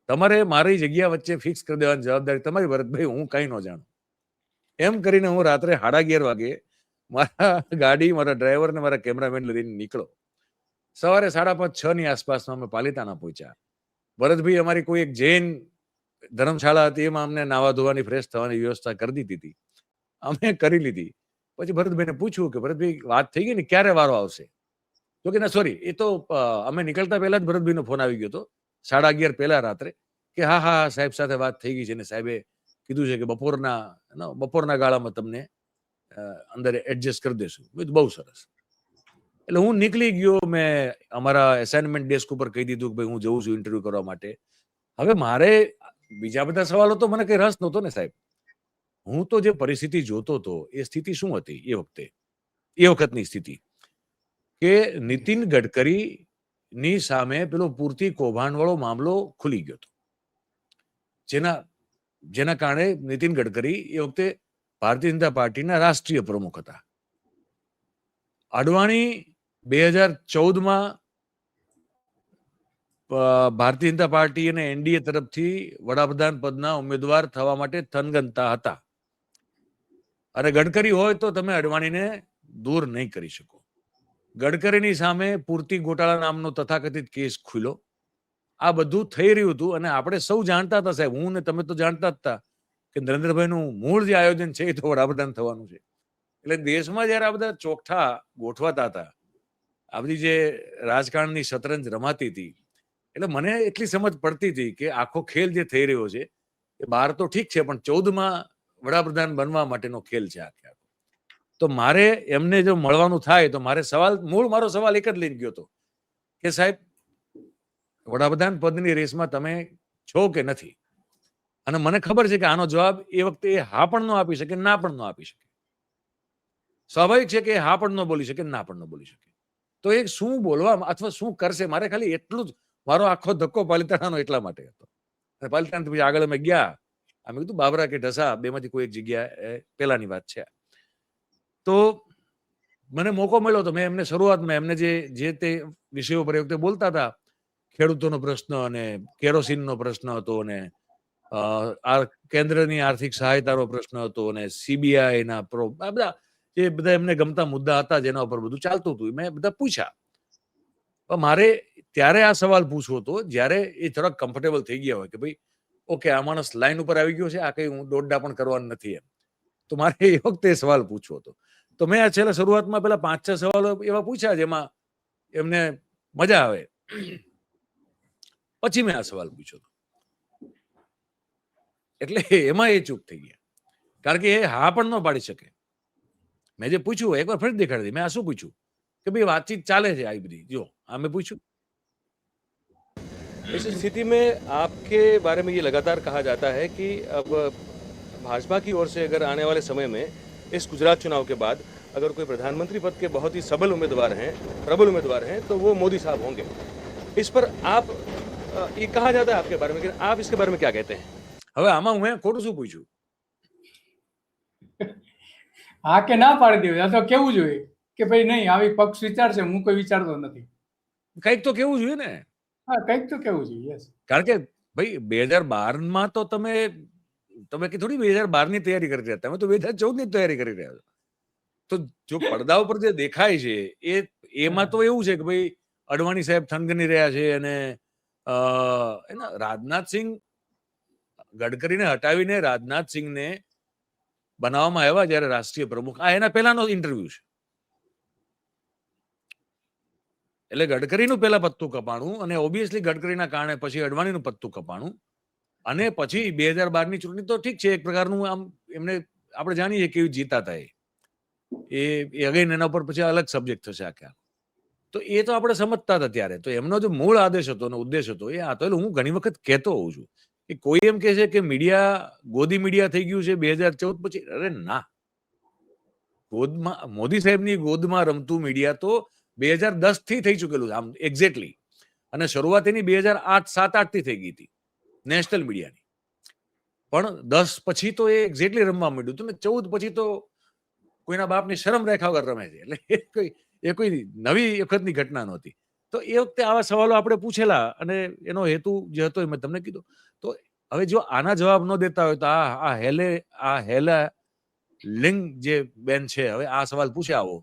તમારે મારી જગ્યા વચ્ચે ફિક્સ કરી દેવાની જવાબદારી તમારી ભરતભાઈ, હું કઈ ન જાણું. એમ કરીને હું રાત્રે 11:30 વાગે મારા ગાડી, મારા ડ્રાઈવર ને મારા કેમેરામેન લઈને નીકળો. સવારે 5:30, 6 ની આસપાસમાં અમે પાલીતાણા પહોંચ્યા. ભરતભાઈ અમારી કોઈ એક જૈન ધર્મશાળા હતી, એમાં અમને નાવા ધોવાની, ફ્રેશ થવાની વ્યવસ્થા કરી દીધી હતી, અમે કરી લીધી. પછી ભરતભાઈને પૂછ્યું કે ભરતભાઈ વાત થઈ ગઈ ને, ક્યારે વારો આવશે? તો કે ના સોરી, એ તો અમે નીકળતા પહેલા જ ભરતભાઈનો ફોન આવી ગયો હતો 11:30 પહેલા રાત્રે કે હા હા સાહેબ સાથે વાત થઈ ગઈ છે ને સાહેબે કીધું છે કે બપોરના ગાળામાં તમને અંદર એડજસ્ટ કરી દેશું. બહુ સરસ. એટલે હું નીકળી ગયો. મેં અમારા એસાઇનમેન્ટ ડેસ્ક ઉપર કહી દીધું કે ભાઈ હું જઉં છું ઇન્ટરવ્યુ કરવા માટે. હવે મારે બીજા બધા સવાલો તો મને કઈ રસ નહોતો ને સાહેબ. હું તો જે પરિસ્થિતિ જોતો હતો એ સ્થિતિ શું હતી એ વખતની સ્થિતિ કે નીતિન ગડકરી ની સામે પેલો પૂરતી કૌભાંડવાળો મામલો ખુલી ગયો હતો, જેના કારણે નીતિન ગડકરી એ વખતે ભારતીય જનતા પાર્ટીના રાષ્ટ્રીય પ્રમુખ હતા. અડવાણી 2014માં ભારતીય જનતા પાર્ટી અને એનડીએ તરફથી વડાપ્રધાન પદના ઉમેદવાર થવા માટે થનગનતા હતા. અને ગડકરી હોય તો તમે અડવાણીને દૂર નહીં કરી શકો. ગડકરીની સામે પૂર્તિ ગોટાળા નામનો તથાકથિત કેસ ખુલ્યો. આ બધું થઈ રહ્યું હતું અને આપણે સૌ જાણતા હતા સાહેબ, હું ને તમે તો જાણતા જ હતા કે નરેન્દ્રભાઈનું મૂળ જે આયોજન છે એ તો વડાપ્રધાન થવાનું છે. એટલે દેશમાં જયારે આ બધા ચોકઠા ગોઠવાતા હતા, આ બધી જે રાજકારણની શતરંજ રમાતી હતી, એટલે મને એટલી સમજ પડતી હતી કે આખો ખેલ જે થઈ રહ્યો છે એ 12 તો ઠીક છે, પણ 14માં વડાપ્રધાન બનવા માટેનો ખેલ છે આખે. તો મારે એમને જો મળવાનું થાય તો મારો સવાલ એક જ લઈને ગયો હતો કે સાહેબ વડાપ્રધાન પદની રેસમાં તમે છો કે નથી? અને મને ખબર છે કે આનો જવાબ એ વખતે હા પણ ન આપી શકે, ના પણ ન આપી શકે. સ્વાભાવિક છે કે હા પણ ન બોલી શકે, ના પણ ન બોલી શકે. તો એ શું બોલવા અથવા શું કરશે, મારે ખાલી એટલું જ, મારો આખો ધક્કો પાલીતાણાનો એટલા માટે હતો. અને પાલીતાણા પછી આગળ અમે ગયા, અમે કીધું બાબરા કે ઢસા બેમાંથી કોઈ એક જગ્યા પેલાની વાત છે. તો મને મોકો મળ્યો તો મેં એમને શરૂઆતમાં એમને જે તે વિષયો પર એ વખતે બોલતા હતા, ખેડૂતોનો પ્રશ્ન અને કેરોસીનનો પ્રશ્ન હતો અને કેન્દ્રની આર્થિક સહાયતાનો પ્રશ્ન હતો અને સીબીઆઈના બધા એમને ગમતા મુદ્દા હતા જેના ઉપર બધું ચાલતું હતું, મેં બધા પૂછ્યા. મારે ત્યારે આ સવાલ પૂછવો હતો જ્યારે એ થોડાક કમ્ફર્ટેબલ થઈ ગયા હોય કે ભાઈ ઓકે આ માણસ લાઈન ઉપર આવી ગયો છે, આ કઈ હું દોડડા પણ કરવાનું નથી એમ. તો મારે એ વખતે સવાલ પૂછવો હતો. તો મેં આ છેલ્લા શરૂઆતમાં પેલા 5-6 સવાલો એવા પૂછ્યા જેમાં એમને મજા આવે. પછી મેં આ સવાલ પૂછ્યો હતો. એટલે એમાં એ ચૂક થઈ ગયા, કારણ કે એ હા પણ ન પાડી શકે. મેં જે પૂછ્યું એકવાર ફરી દેખાડી, મેં આ શું પૂછ્યું કે ભાઈ વાતચીત ચાલે છે આ બધી, જો આ મેં પૂછ્યું. इस स्थिति में आपके बारे में ये लगातार कहा जाता है कि अब भाजपा की ओर से अगर आने वाले समय में इस गुजरात चुनाव के बाद अगर कोई प्रधानमंत्री पद के बहुत ही प्रबल उम्मीदवार हैं तो वो मोदी साहब होंगे. इस पर आप ये कहा जाता है आपके बारे में, लेकिन आप इसके बारे में क्या कहते हैं? હવે આમાં હું ખોટું શું પૂછ્યું? હા કે ના પાડી દેવી, આ તો કેવું જોઈએ કે ભાઈ નહીં આવી પક્ષ વિચાર છે, હું કોઈ વિચારતો નથી. કંઈક તો કેવું જોઈએ ને. હા, કંઈક તો કેવું જોઈએ. યસ. કારણ કે ભાઈ 2012 તો તમે કે થોડી 2012 ની તૈયારી કરી રહ્યા, તમે તો 2014 ની તૈયારી કરી રહ્યા છો. તો જો પડદા ઉપર જે દેખાય છે એમાં તો એવું છે કે ભાઈ અડવાણી સાહેબ થનગની રહ્યા છે અને એના રાજનાથસિંહ, ગડકરીને હટાવીને રાજનાથસિંહને બનાવવામાં આવ્યા જયારે રાષ્ટ્રીય પ્રમુખ. આ એના પહેલાનો ઇન્ટરવ્યુ છે. એટલે ગડકરીનું પહેલા પત્તું કપાણું અને ઓબ્વિયસલી ગડકરીના કારણે પછી અડવાણીનું પત્તું કપાણું અને પછી 2012 ની ચૂંટણી તો ઠીક છે, એક પ્રકારનું આમ એમને આપણે જાણીએ કેવી જીતા હતા એ અગેન એના ઉપર પછી અલગ સબ્જેક્ટ થશે આખા. તો એ તો આપણે સમજતા હતા ત્યારે. તો એમનો જે મૂળ આદેશ હતો અને ઉદ્દેશ હતો એ આ તો. એટલે હું ઘણી વખત કહેતો હોઉં છું કે કોઈ એમ કહે છે કે મીડિયા ગોદી મીડિયા થઈ ગયું છે 2014 પછી. અરે ના, ગોદમાં મોદી સાહેબની ગોદમાં રમતું મીડિયા તો 2010 થી થઈ ચૂકેલું છે આમ એક્ઝેક્ટલી. અને શરૂઆત એની 2007-8 થી થઈ ગઈ હતી નેશનલ મીડિયાની. પણ 10 પછી તો એ એક્ઝેક્ટલી રમવા માંડ્યું હતું ને 14 પછી તો કોઈના બાપની શરમ રાખ્યા વગર રમે છે. એટલે એ કોઈ નવી વખતની ઘટના નહોતી. તો એ વખતે આવા સવાલો આપણે પૂછેલા અને એનો હેતુ જે હતો એ મેં તમને કીધું. તો હવે જો આના જવાબ ન દેતા હોય તો આ હેલા લિંગ જે બેન છે, હવે આ સવાલ પૂછે આવો.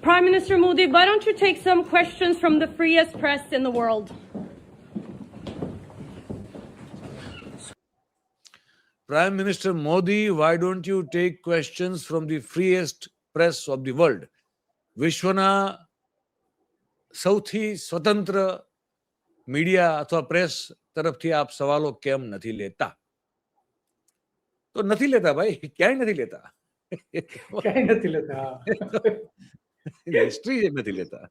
Prime Minister Modi, why don't you take some questions from the freest press in the world? Prime Minister Modi, why don't you take questions from the freest press of the world? વિશ્વના સૌથી સ્વતંત્ર media અથવા press તરફથી આપ સવાલો કેમ નથી લેતા? તો નથી લેતા ભાઈ, ક્યાંય નથી લેતા. ક્યાંય નથી લેતા. હિસ્ટ્રી નથી લેતા.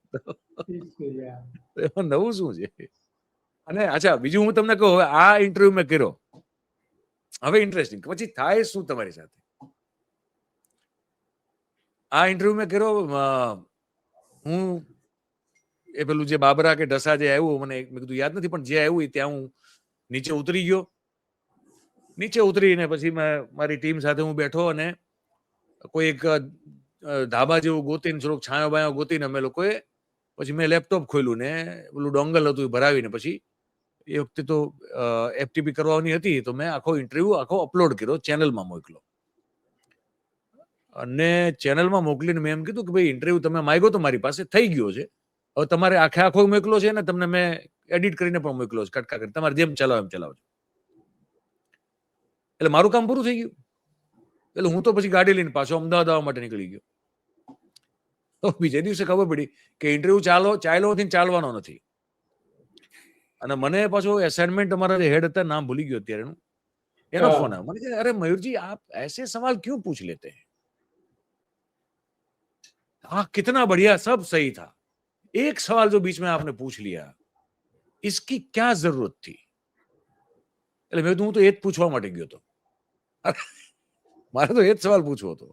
એમાં નવું શું છે? અને અચ્છા, બીજું હું તમને કહું, હવે આ ઇન્ટરવ્યુ મેં કર્યો, હવે ઇન્ટરેસ્ટિંગ પછી થાય શું તમારી સાથે. આ ઇન્ટરવ્યુ મેં કર્યો, હું એ પેલું જે બાબરા કે ઢસા જે આવ્યું મને મેં કીધું યાદ નથી, પણ જે આવ્યું ત્યાં હું નીચે ઉતરી ગયો. નીચે ઉતરીને પછી મેં મારી ટીમ સાથે હું બેઠો અને કોઈ એક ધાબા જેવું ગોતીને થોડોક છાંયો બાયો ગોતીને અમે લોકોએ પછી મેં લેપટોપ ખોલ્યું ને પેલું ડોંગલ હતું એ ભરાવીને પછી એ વખતે તો એફટીપી કરવાની હતી તો મેં આખો ઇન્ટરવ્યુ અપલોડ કર્યો, ચેનલમાં મોકલો. અને ચેનલમાં મોકલીને મેં એમ કીધું કે ભાઈ ઇન્ટરવ્યુ તમે માંગ્યો તો મારી પાસે થઈ ગયો છે, હવે તમારે આખો મોકલો છે ને તમને મેં એડિટ કરીને પણ મોકલો છે, કટકા કરી તમારે જેમ ચલાવો એમ ચલાવજો. એટલે મારું કામ પૂરું થઈ ગયું. એટલે હું તો પછી ગાડી લઈને પાછો અમદાવાદ આવવા માટે નીકળી ગયો. તો બીજે દિવસે ખબર પડી કે ઇન્ટરવ્યુ ચાલ્યો નથી, ચાલવાનો નથી. અને મને પાછો એસાઇનમેન્ટ અમારા જે હેડ હતા, નામ ભૂલી ગયો અત્યારે એનું, એનો ફોન આવ્યો. મને કે અરે મયુરજી આપ ऐसे सवाल क्यों पूछ लेते हैं, हाँ कितना बढ़िया, सब सही था, एक सवाल जो बीच में आपने पूछ लिया इसकी क्या जरूरत थी. એટલે મેં હું તો એ જ પૂછવા માટે ગયો હતો, મારે તો એ જ સવાલ પૂછવો હતો.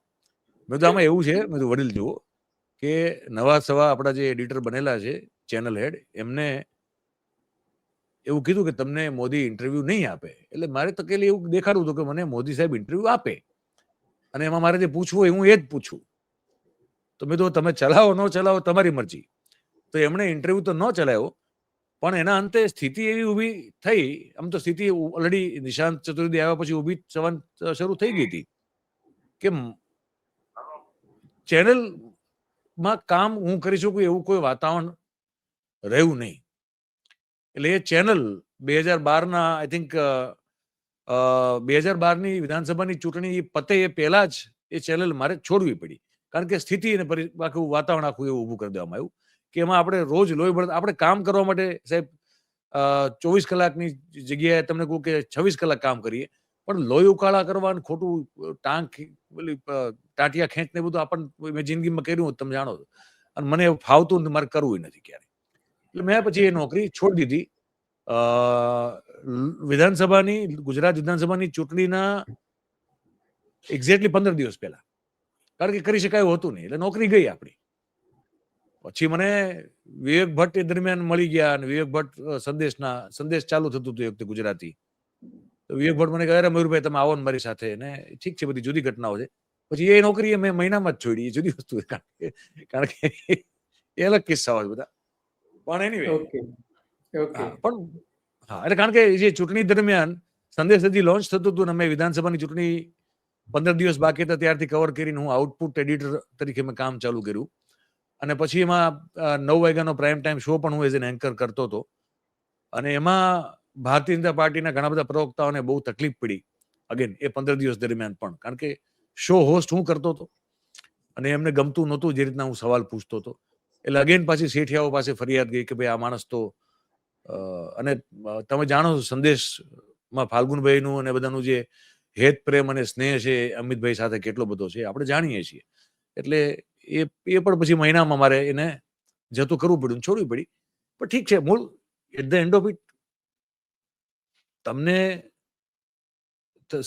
મેં તો આમાં એવું છે, મેં તો વડીલ જુઓ કે નવા સવા આપણા જે એડિટર બનેલા છે ચેનલ હેડ, એમને એવું કીધું કે તમને મોદી ઇન્ટરવ્યુ નહીં આપે. એટલે મારે તકેલી એવું દેખાડવું હતું કે મને મોદી સાહેબ ઇન્ટરવ્યુ આપે અને એમાં મારે જે પૂછવું હોય હું એ જ પૂછું. તો મેં તો તમે ચલાવો ન ચલાવો તમારી મરજી. તો એમણે ઇન્ટરવ્યુ તો ન ચલાવ્યો, પણ એના અંતે સ્થિતિ એવી ઊભી થઈ, આમ તો સ્થિતિ ઓલરેડી નિશાંત ચતુર્વેદી આવ્યા પછી ઊભી શરૂ થઈ ગઈ હતી કે ચેનલમાં કામ હું કરી શકું એવું કોઈ વાતાવરણ રહ્યું નહીં. એટલે એ ચેનલ 2012 આઈ થિંક 2012 વિધાનસભાની ચૂંટણી પતે એ પહેલા જ એ ચેનલ મારે છોડવી પડી, કારણ કે સ્થિતિ અને આખું વાતાવરણ આખું એવું ઊભું કરી દેવામાં આવ્યું કે એમાં આપણે રોજ લોહી બળતા, આપણે કામ કરવા માટે સાહેબ 24 કલાકની જગ્યાએ તમને કહું કે 26 કલાક કામ કરીએ, પણ લોહી ઉકાળા કરવા અને ખોટું ટાંટિયા ખેંચ ને બધું આપણને મેં જિંદગીમાં કર્યું તમે જાણો છો, અને મને ફાવતું મારે કરવું નથી ક્યારે. એટલે મેં પછી એ નોકરી છોડી દીધી. ગુજરાત વિધાનસભાની ચૂંટણીના એક્ઝેક્ટલી 15 દિવસ પહેલા કારણ કે કરી શકાય એવું હતું નહીં, એટલે નોકરી ગઈ આપણી. પછી મને વિવેક ભટ્ટ એ દરમિયાન મળી ગયા, અને વિવેક ભટ્ટ સંદેશ ચાલુ થતું હતું એ વખતે ગુજરાતી. તો વિવેક ભટ્ટ મને કહે, અરે મયુરભાઈ તમે આવો ને મારી સાથે, ને ઠીક છે, બધી જુદી ઘટનાઓ છે. પછી એ નોકરી મેં મહિનામાં જ છોડી, એ જુદી વસ્તુ છે, કારણ કે એ અલગ કિસ્સાઓ છે બધા. પણ એનીવે પણ હા, એટલે કારણ કે જે ચૂંટણી દરમિયાન સંદેશ હજી લોન્ચ થતું હતું, ને અમે વિધાનસભાની ચૂંટણી 15 દિવસ બાકી હતા ત્યારથી કવર કરીને હું આઉટપુટ એડિટર તરીકે મેં કામ ચાલુ કર્યું. અને પછી એમાં 9 વાગ્યાનો પ્રાઇમ ટાઈમ શો પણ હું એઝ એન એન્કર કરતો હતો. અને એમાં ભારતીય જનતા પાર્ટીના ઘણા બધા પ્રવક્તાઓને બહુ તકલીફ પડી અગેન એ 15 દિવસ દરમિયાન પણ, કારણ કે શો હોસ્ટ હું કરતો હતો અને એમને ગમતું નહોતું જે રીતના હું સવાલ પૂછતો હતો. એટલે અગેન પાછી શેઠિયાઓ પાસે ફરિયાદ ગઈ કે ભાઈ આ માણસ તો અને તમે જાણો છો સંદેશમાં ફાલ્ગુનભાઈનું અને બધાનું જે હેત પ્રેમ અને સ્નેહ છે અમિતભાઈ સાથે કેટલો બધો છે આપણે જાણીએ છીએ. એટલે એ પણ પછી મહિનામાં મારે એને જતું કરવું પડ્યું, છોડવી પડી. પણ ઠીક છે, મૂળ at the end of it તમને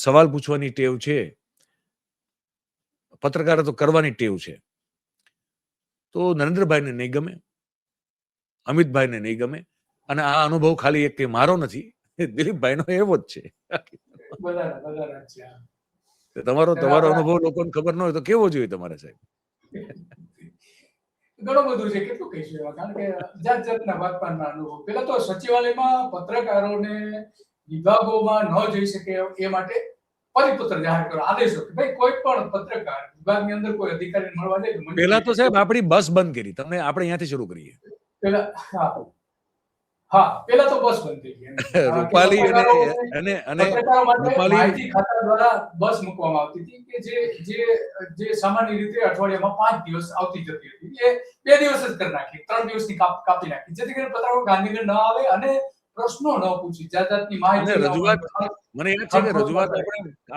સવાલ પૂછવાની ટેવ છે, પત્રકારત્વ કરવાની ટેવ છે, તો નરેન્દ્રભાઈને નહીં ગમે, અમિતભાઈને નહીં ગમે. અને આ અનુભવ ખાલી એક મારો નથી, દિલીપભાઈનો એવો જ છે. તમારો અનુભવ લોકોને ખબર ન હોય તો કેવો જોઈએ તમારે સાહેબ? ઘણું બધું છે, કેટલું કહીશું એમાં, કારણ કે જાત જાતના વાતપાતના અનુભવ. પેલા તો સચિવાલયમાં પત્રકારોને વિભાગોમાં ન જઈ શકે એ માટે પરિપત્ર જાહેર કરો, આદેશો કે ભાઈ કોઈ પણ પત્રકાર વિભાગની અંદર કોઈ અધિકારી મળવા જાય. પેલા તો સાહેબ આપણી બસ બંધ કરી, તમને આપણે અહીંયાથી શરૂ કરીએ. પેલા તો બસ બંધ થઈ ગઈ. રૂપાલી અને પત્રકારો માટે રૂપાલી માહિતી ખાતા દ્વારા બસ મૂકવામાં આવતી હતી કે જે સામાન્ય રીતે અઠવાડિયામાં 5 દિવસ આવતી જતી હતી, એ 2 દિવસ જ કરી નાખી, 3 દિવસની કાપી નાખી, જેથી કરીને પત્રકારો ગાંધીનગર ન આવે અને પ્રશ્નો ન પૂછી, જાત જાતની માહિતી. રજૂઆત મને યાદ છે કે રજૂઆત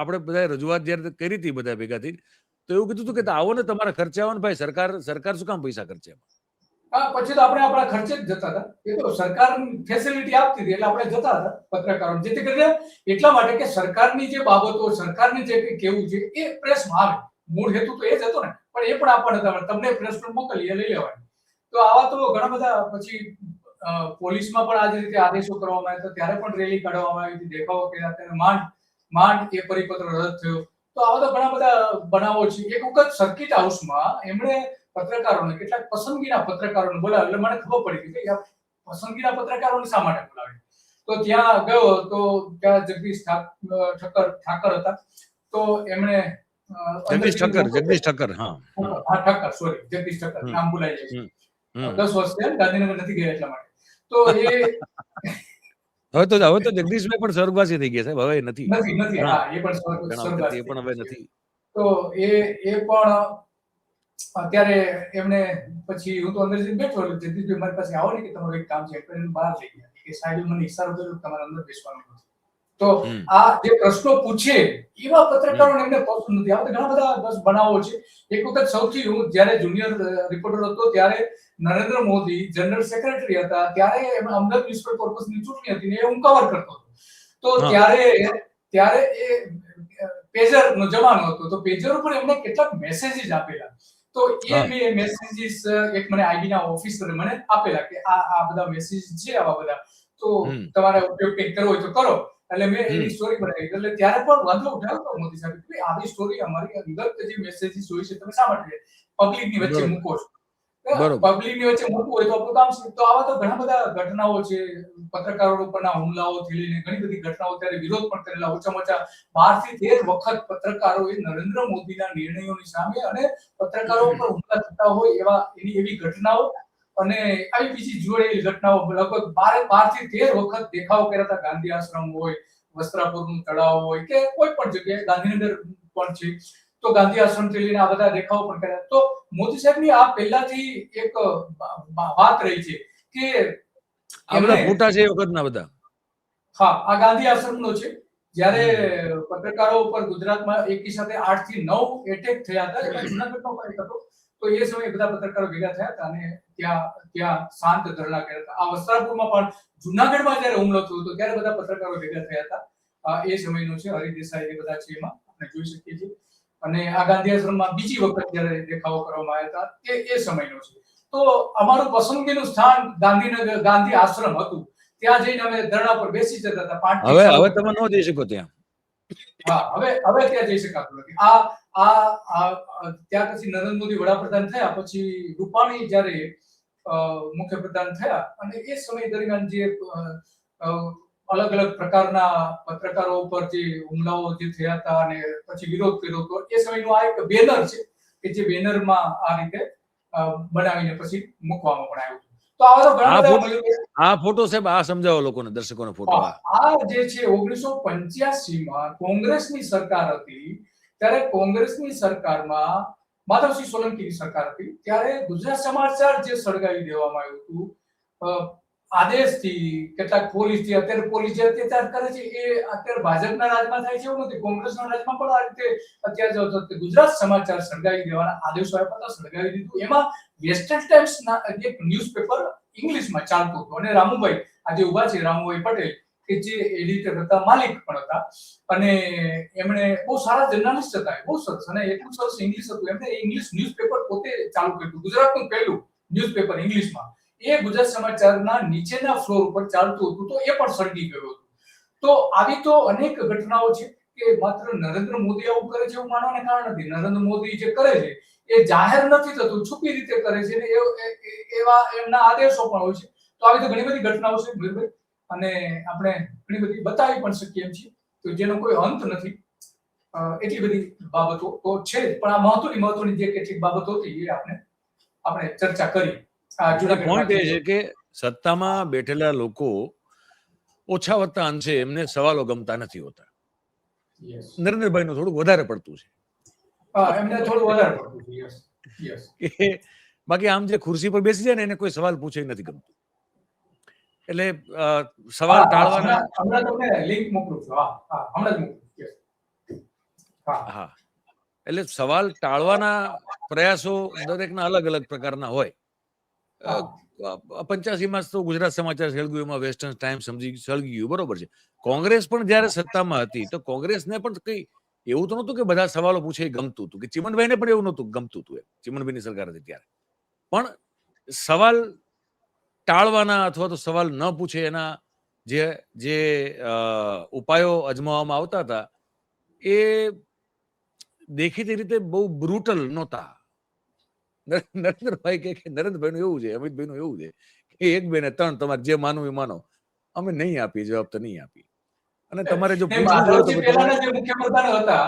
આપણે બધા રજૂઆત જયારે કરી હતી બધા ભેગા થઈ, તો એવું કીધું હતું કે આવો ને તમારા ખર્ચે આવો ને ભાઈ, સરકાર શું કામ પૈસા ખર્ચે? પછી તો આપણે આપણા ખર્ચે જ જતા હતા. એ તો સરકાર ફેસિલિટી આપતી હતી એટલે આપણે જતા હતા પત્રકારો, જેથી કરીને એટલા માટે કે સરકારની જે બાબતો, સરકારને જે કંઈ કહેવું છે એ પ્રેસમાં આવે. મૂળ હેતુ તો એ જ હતો ને, પણ એ પણ આપણને તમને પ્રેસ પર મોકલીએ લઈ લેવાની. તો આવા તો ઘણા બધા પછી પોલીસમાં પણ આ જ રીતે આદેશો કરવામાં આવ્યા, ત્યારે પણ રેલી કાઢવામાં આવી હતી, દેખાવો કર્યા, ત્યારે માંડ એ પરિપત્ર રદ થયો. તો આવા તો ઘણા બધા બનાવો છે. એક વખત સર્કિટ હાઉસમાં એમણે પત્રકારોને, કેટલાક પસંદગીના પત્રકારોને બોલાવ્યા, એટલે મને ખબર પડી કે આ પસંદગીના પત્રકારોને શા માટે બોલાવે. તો ત્યાં ગયો તો ત્યાં જગદીશ ઠાકર હતા. તો એમણે જગદીશ ઠક્કર નામ ભૂલાઈ જાય છે. 10 વર્ષ થયા ગાંધીનગર નથી ગયા એટલા માટે. તો એ હવે તો જગદીશભાઈ પણ સ્વર્ગવાસી થઈ ગયા સાહેબ, હવે નથી. હા, એ પણ સ્વર્ગવાસી પણ હવે નથી. તો એ પણ અત્યારે એમને પછી હું તો અંદર જઈને બેઠો, જગદીશભાઈ મારી પાસે આવો ને કે તમારું એક કામ છે, બહાર લઈ ગયા કે સાહેબ મને ઈશારો કર્યો તમારે અંદર બેસવાનું નથી. તો આ જે પ્રશ્નો પૂછે એવા પત્રકારોને એમને પસંદ નથી. આ ઘણા બધા બસ બનાવો છે. એક વખત સૌથી હું જ્યારે જુનિયર રિપોર્ટર હતો ત્યારે નરેન્દ્ર મોદી જનરલ સેક્રેટરી હતા, ત્યારે અમદાવાદ મ્યુનિસિપલ કોર્પોરેશનની ચૂંટણી હતી ને એ હું કવર કરતો હતો. તો ત્યારે એ પેજર નો જમાનો હતો, તો પેજર ઉપર એમને કેટલાક મેસેજીસ આપેલા. તો એ મેં મેસેજીસ એક મને આઈબી ના ઓફિસરે મને આપેલા કે આ બધા મેસેજ છે, આવા બધા, તો તમારે ઉપયોગ કંઈક કરવો હોય તો કરો. એટલે મેં એની સ્ટોરી બનાવી. એટલે ત્યારે પણ વાંધો ઉઠાવ્યો મોદી સાહેબ કે આવી સ્ટોરી અમારી અંગત જે મેસેજીસ હોય છે તમે શા માટે પબ્લિકની વચ્ચે મૂકો છો? પબ્લિકની વચ્ચે મૂકવું હોય તો આપણું કામ છે. તો આવા તો ઘણા બધા ઘટનાઓ છે, પત્રકારો ઉપરના હુમલાઓથી લઈને ઘણી બધી ઘટનાઓ. ત્યારે વિરોધ પણ કરેલા, ઓછામાં ઓછા 12 થી 13 વખત પત્રકારોએ નરેન્દ્ર મોદીના નિર્ણયોની સામે અને પત્રકારો ઉપર હુમલા થતા હોય એવી ઘટનાઓ અને આવી બીજી જોડેલી ઘટનાઓ લગભગ 12 થી 13 વખત દેખાવો કર્યા હતા. ગાંધી આશ્રમ હોય, વસ્ત્રાપુરનું તળાવ હોય કે કોઈ પણ જગ્યાએ, ગાંધીનગર પણ છે, તો ગાંધી આશ્રમથી લઈને આ બધા દેખાવો પણ કર્યા. તો મોદી સાહેબની આ પહેલાથી એક વાત રહી છે કે આ બધા ફોટા છે એ વખતના બધા. હા, આ ગાંધી આશ્રમનો છે. જ્યારે પત્રકારો ઉપર ગુજરાતમાં એકી સાથે 8 થી 9 એટેક થયા હતા, એમાં જુનાગઢનો પણ એક હતો. તો એ સમયે બધા પત્રકારો ભેગા થયા હતા અને ત્યાં શાંત ધરણા કર્યા હતા. આ વસ્ત્રાપુરમાં પણ જુનાગઢમાં જ્યારે હુમલો થયો હતો ત્યારે બધા પત્રકારો ભેગા થયા હતા. એ સમયનો છે. હરિદેસાઈ એ બધા છે, એમાં આપણે જોઈ શકીએ છીએ. અને આ ગાંધી આશ્રમમાં બીજી વખત જ્યારે દેખાવો કરવામાં આવ્યા હતા એ સમયનો છે. તો અમારું પસંદગીનું સ્થાન ગાંધીનગર ગાંધી આશ્રમ હતું. ત્યાં જઈને અમે ધરણા પર બેસી જતા હતા. 5 થી 6 હવે તમે ન જઈ શકો ત્યાં. હા, હવે ત્યાં જઈ શકાતું નથી. ત્યાર પછી નરેન્દ્ર મોદી વડાપ્રધાન થયા, પછી રૂપાણી જ્યારે મુખ્યપ્રધાન થયા, અને એ સમય દરમિયાન જે અલગ અલગ પ્રકારના પત્રકારો ઉપર જે હુમલાઓ જે થયા હતા અને પછી વિરોધ કર્યો હતો, એ સમયનું આ એક બેનર છે કે જે બેનરમાં આ રીતે બનાવીને પછી મૂકવામાં પણ આવ્યું. તો આવા તો ઘણા બધા આ ફોટો સાહેબ, આ સમજાવો લોકોને, દર્શકોને ફોટો. આ જે છે 1985માં કોંગ્રેસની સરકાર હતી, ત્યારે કોંગ્રેસની સરકારમાં માધવસિંહ સોલંકીની સરકાર હતી, ત્યારે ગુજરાત સમાચાર જે સળગાવી દેવામાં આવ્યું હતું આદેશથી, કેટલાક પોલીસથી. અત્યારે પોલીસ જે અત્યાચાર કરે છે એ અત્યારે ભાજપના રાજમાં થાય છે એવું નથી, કોંગ્રેસના રાજમાં પણ આ રીતે અત્યાચાર. ગુજરાત સમાચાર સળગાવી દેવાના આદેશો આપ્યા હતા, સળગાવી દીધું. એમાં વેસ્ટર્ન ટાઈમ્સના એક ન્યૂઝપેપર ઇંગ્લિશમાં ચાલતું હતું, અને રામુભાઈ આજે ઉભા છે, રામુભાઈ પટેલ, કે જે એડિટર હતા, માલિક પણ હતા, અને એમણે બહુ સારા જર્નાલિસ્ટ હતા, બહુ સરસ, અને એટલું સરસ ઇંગ્લિશ હતું. એમણે ઇંગ્લિશ ન્યૂઝપેપર પોતે ચાલુ કર્યું, ગુજરાતનું પહેલું ન્યૂઝપેપર ઇંગ્લિશમાં. એ ગુજરાત સમાચારના નીચેના ફ્લોર ઉપર ચાલતું હતું, તો એ પણ સળગી ગયું હતું. તો આવી તો અનેક ઘટનાઓ છે કે માત્ર નરેન્દ્ર મોદી આવું કરે છે એવું માનવાને કારણ નથી. નરેન્દ્ર મોદી જે કરે છે એ જાહેર નથી થતું, છુપી રીતે કરે છે, અને એવા એમના આદેશો પણ હોય છે. તો આવી તો ઘણી બધી ઘટનાઓ છે મયુરભાઈ, અને આપણે ઘણી બધી બતાવી પણ શકીએ એમ છીએ, તો જેનો કોઈ અંત નથી. એટલી બધી બાબતો તો છે જ, પણ આ મહત્વની જે કેટલીક બાબતો હતી એ આપણે ચર્ચા કરી. પોઈન્ટ એ છે કે સત્તામાં બેઠેલા લોકો ઓછા વત્તા અંશે એમને સવાલો ગમતા નથી હોતા. નરેન્દ્રભાઈ નું થોડું વધારે પડતું છે. બાકી આમ જે ખુરશી પર બેસી જાય ને એને કોઈ સવાલ પૂછે નથી ગમતું. એટલે સવાલ ટાળવાના, હા, એટલે સવાલ ટાળવાના પ્રયાસો દરેકના અલગ અલગ પ્રકારના હોય. 85માં તો ગુજરાત સમાચાર સળગ્યું, એમાં વેસ્ટર્ન ટાઈમ્સ સળગી ગયું, બરોબર છે. કોંગ્રેસ પણ જયારે સત્તામાં હતી તો કોંગ્રેસને પણ કઈ એવું તો નતું કે બધા સવાલો પૂછે ગમતું હતું, કે ચીમનભાઈને પણ એવું નતું ગમતું હતું. ચીમનભાઈની સરકાર હતી ત્યારે પણ સવાલ ટાળવાના અથવા તો સવાલ ન પૂછે એના જે ઉપાયો અજમાવવામાં આવતા હતા એ દેખીતી રીતે બહુ બ્રુટલ નહોતા. નરેન્દ્રભાઈ કે નરેન્દ્રભાઈનું એવું છે, અમિતભાઈનું એવું છે કે 1, 2 ને 3 તમારે જે માનવું એ માનો, અમે નહીં આપી જવાબ, તો નહીં આપી. અને તમારે જો પહેલાના જે મુખ્યમંત્રી હતા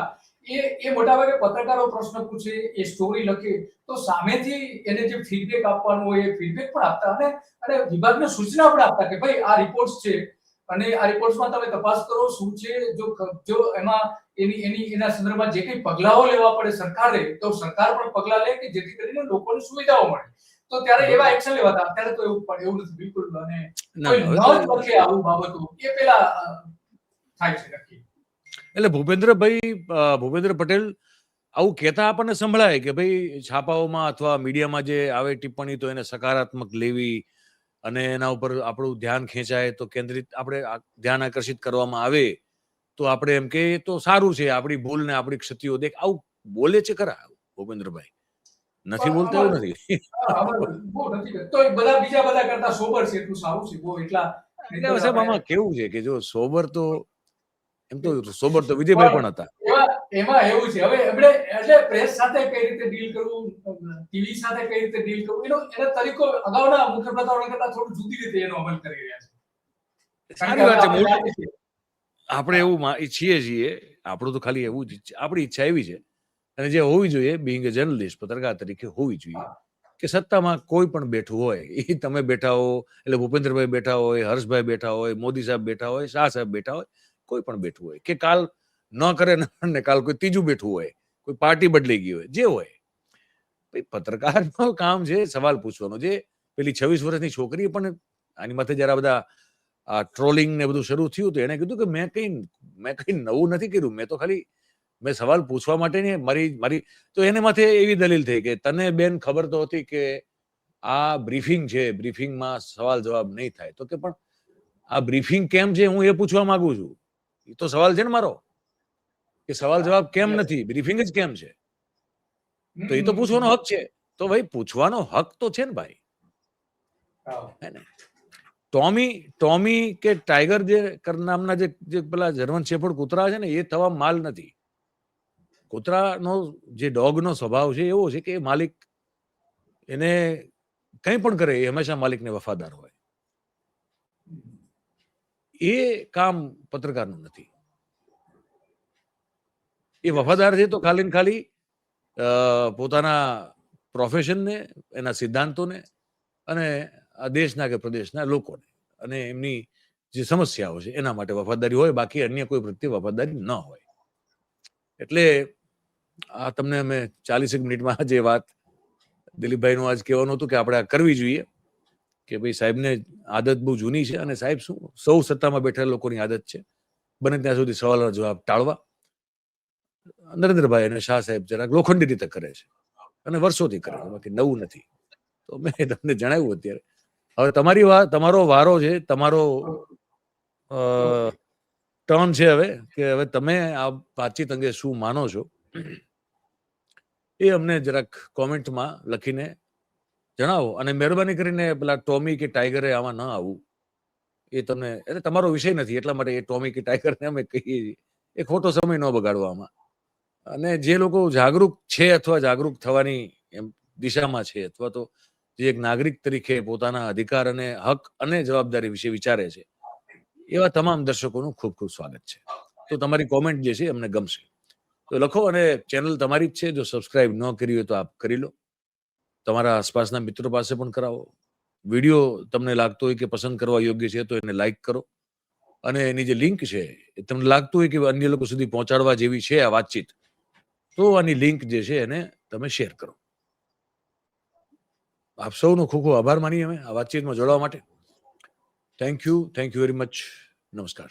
એ મોટાભાગે પત્રકારો પ્રશ્ન પૂછે, એ સ્ટોરી લખે, તો સામેથી એને જે ફીડબેક આપવાનું હોય એ ફીડબેક પણ આપતા, અને વિભાગને સૂચના પણ આપતા કે ભાઈ આ રિપોર્ટ્સ છે અને આ રિપોર્ટ્સમાં તમે તપાસ કરો શું છે, જો એમાં એના સંદર્ભમાં જે કંઈ પગલાઓ લેવા પડે સરકારે, તો સરકાર પણ પગલા લે કે જેથી કરીને લોકોને સુવિધાઓ મળે. તો ત્યારે એવા એક્શન લેવાતા. અત્યારે તો એવું નથી બિલકુલ. અને કોઈ ન લખે આવું બાબતો એ પેલા થાય છે નક્કી. એટલે ભૂપેન્દ્ર પટેલ આવું કહેતા આપણને સંભળાય કે ભાઈ છાપાઓમાં અથવા મીડિયામાં જે આવે ટિપ્પણી તો એને સકારાત્મક લેવી અને એના ઉપર આપણું ધ્યાન ખેંચાય, તો કેન્દ્રિત આપણે ધ્યાન આકર્ષિત કરવામાં આવે તો આપણે એમ કે તો સારું છે, આપણી ભૂલ ને આપણી ક્ષતિઓ દેખ, આવું બોલે છે ખરા ભૂપેન્દ્રભાઈ? નથી બોલતા એવું નથી. તો બધા બીજા બધા કરતા સોબર છે, એટલું સારું છે બહુ. એટલા આમાં કેવું છે કે જો સોબર તો એમ તો સોબર તો વિજયભાઈ પણ હતા. એમાં એવું છે, હવે એમણે એટલે પ્રેસ સાથે કઈ રીતે ડીલ કરવું, ટીવી સાથે કઈ રીતે ડીલ કરવું, એનો તરીકો અગાઉના મુખ્યપ્રધાનો કરતા થોડું જુદી રીતે એનો અમલ કરી રહ્યા છે. સારી વાત છે. આપણે એવું ઈચ્છીએ છીએ, આપણું તો ખાલી એવું જ આપણી ઈચ્છા એવી છે, અને જે હોવી જોઈએ બિંગ એ જર્નલિસ્ટ, પત્રકાર તરીકે હોવી જોઈએ કે સત્તામાં કોઈ પણ બેઠું હોય, એ તમે બેઠા હો, એટલે ભૂપેન્દ્રભાઈ બેઠા હોય, હર્ષભાઈ બેઠા હોય, મોદી સાહેબ બેઠા હોય, શાહ સાહેબ બેઠા હોય, કોઈ પણ બેઠું હોય, કે કાલ ન કરે ને કાલ કોઈ ત્રીજું બેઠું હોય, કોઈ પાર્ટી બદલાઈ ગઈ હોય, જે હોય, પત્રકારનું કામ છે સવાલ પૂછવાનો. જે પેલી 26 વર્ષની છોકરી પણ આની માથે જરા બધા ટ્રોલિંગ ને બધું શરૂ થયું તો એને કીધું કે મેં કઈ નવું નથી કર્યું, મેં સવાલ પૂછવા માટે ને મારી તો એને માથે એવી દલીલ થઈ કે તને બેન ખબર તો હતી કે આ બ્રીફિંગ છે, બ્રીફિંગમાં સવાલ જવાબ નહીં થાય. તો કે પણ આ બ્રીફિંગ કેમ છે હું એ પૂછવા માંગુ છું, એ તો સવાલ છે ને મારો. કે સવાલ જવાબ કેમ નથી, બ્રીફિંગ જ કેમ છે, તો એ તો પૂછવાનો હક છે. તો ભાઈ પૂછવાનો હક તો છે ને ભાઈ, હે ને. ટોમી કે ટાઈગર જે નામના જે પેલા જર્મન શેફર્ડ કૂતરા છે ને, એ થવા માલ નથી. કૂતરાનો જે ડોગનો સ્વભાવ છે એવો છે કે માલિક એને કંઈ પણ કરે એ હંમેશા માલિકને વફાદાર હોય. એ કામ પત્રકારનું નથી. એ વફાદાર છે તો ખાલી ને ખાલી પોતાના પ્રોફેશનને, એના સિદ્ધાંતોને અને આ દેશના કે પ્રદેશના લોકોને અને એમની જે સમસ્યાઓ છે એના માટે વફાદારી હોય, બાકી અન્ય કોઈ પ્રત્યે વફાદારી ન હોય. એટલે આ તમને અમે 40 મિનિટમાં જે વાત દિલીપભાઈનું આજ કહેવાનું હતું કે આપણે આ કરવી જોઈએ, કે ભાઈ સાહેબને આદત બહુ જૂની છે અને સાહેબ શું સૌ સત્તામાં બેઠેલા લોકોની આદત છે બને ત્યાં સુધી સવાલનો જવાબ ટાળવા. નરેન્દ્રભાઈ અને શાહ સાહેબ જરાક લોખંડી રીતે કરે છે અને વર્ષોથી કરે છે, બાકી નવું નથી. તો મેં તમને જણાવ્યું અત્યારે. હવે તમારી વાત, તમારો વારો છે, તમારો ટર્ન છે હવે, કે હવે તમે આ વાતચીત અંગે શું માનો છો એ અમને જરાક કોમેન્ટમાં લખીને જણાવો. અને મહેરબાની કરીને પેલા ટોમી કે ટાઈગરે આમાં ન આવવું, એ તમને, એટલે તમારો વિષય નથી એટલા માટે એ ટોમી કે ટાઈગરને અમે કહીએ છીએ. એ ખોટો સમય ન બગાડવામાં. અને જે લોકો જાગૃત છે અથવા જાગૃત થવાની એમ દિશામાં છે, અથવા તો જે એક નાગરિક તરીકે પોતાના અધિકાર અને હક અને જવાબદારી વિશે વિચારે છે, એવા તમામ દર્શકોનું ખૂબ ખૂબ સ્વાગત છે. તો તમારી કોમેન્ટ જે છે અમને ગમશે તો લખો. અને ચેનલ તમારી જ છે, જો સબસ્ક્રાઇબ ન કરી હોય તો આપ કરી લો. તમારા આસપાસના મિત્રો પાસે પણ કરાવો. વિડીયો તમને લાગતો હોય કે પસંદ કરવા યોગ્ય છે તો એને લાઈક કરો. અને એની જે લિંક છે એ તમને લાગતું હોય કે અન્ય લોકો સુધી પહોંચાડવા જેવી છે આ વાતચીત, તો આની લિંક જે છે એને તમે શેર કરો. આપ સૌનો ખૂબ ખૂબ આભાર માનીએ અમે આ વાતચીતમાં જોડાવા માટે. Thank you very much. નમસ્કાર.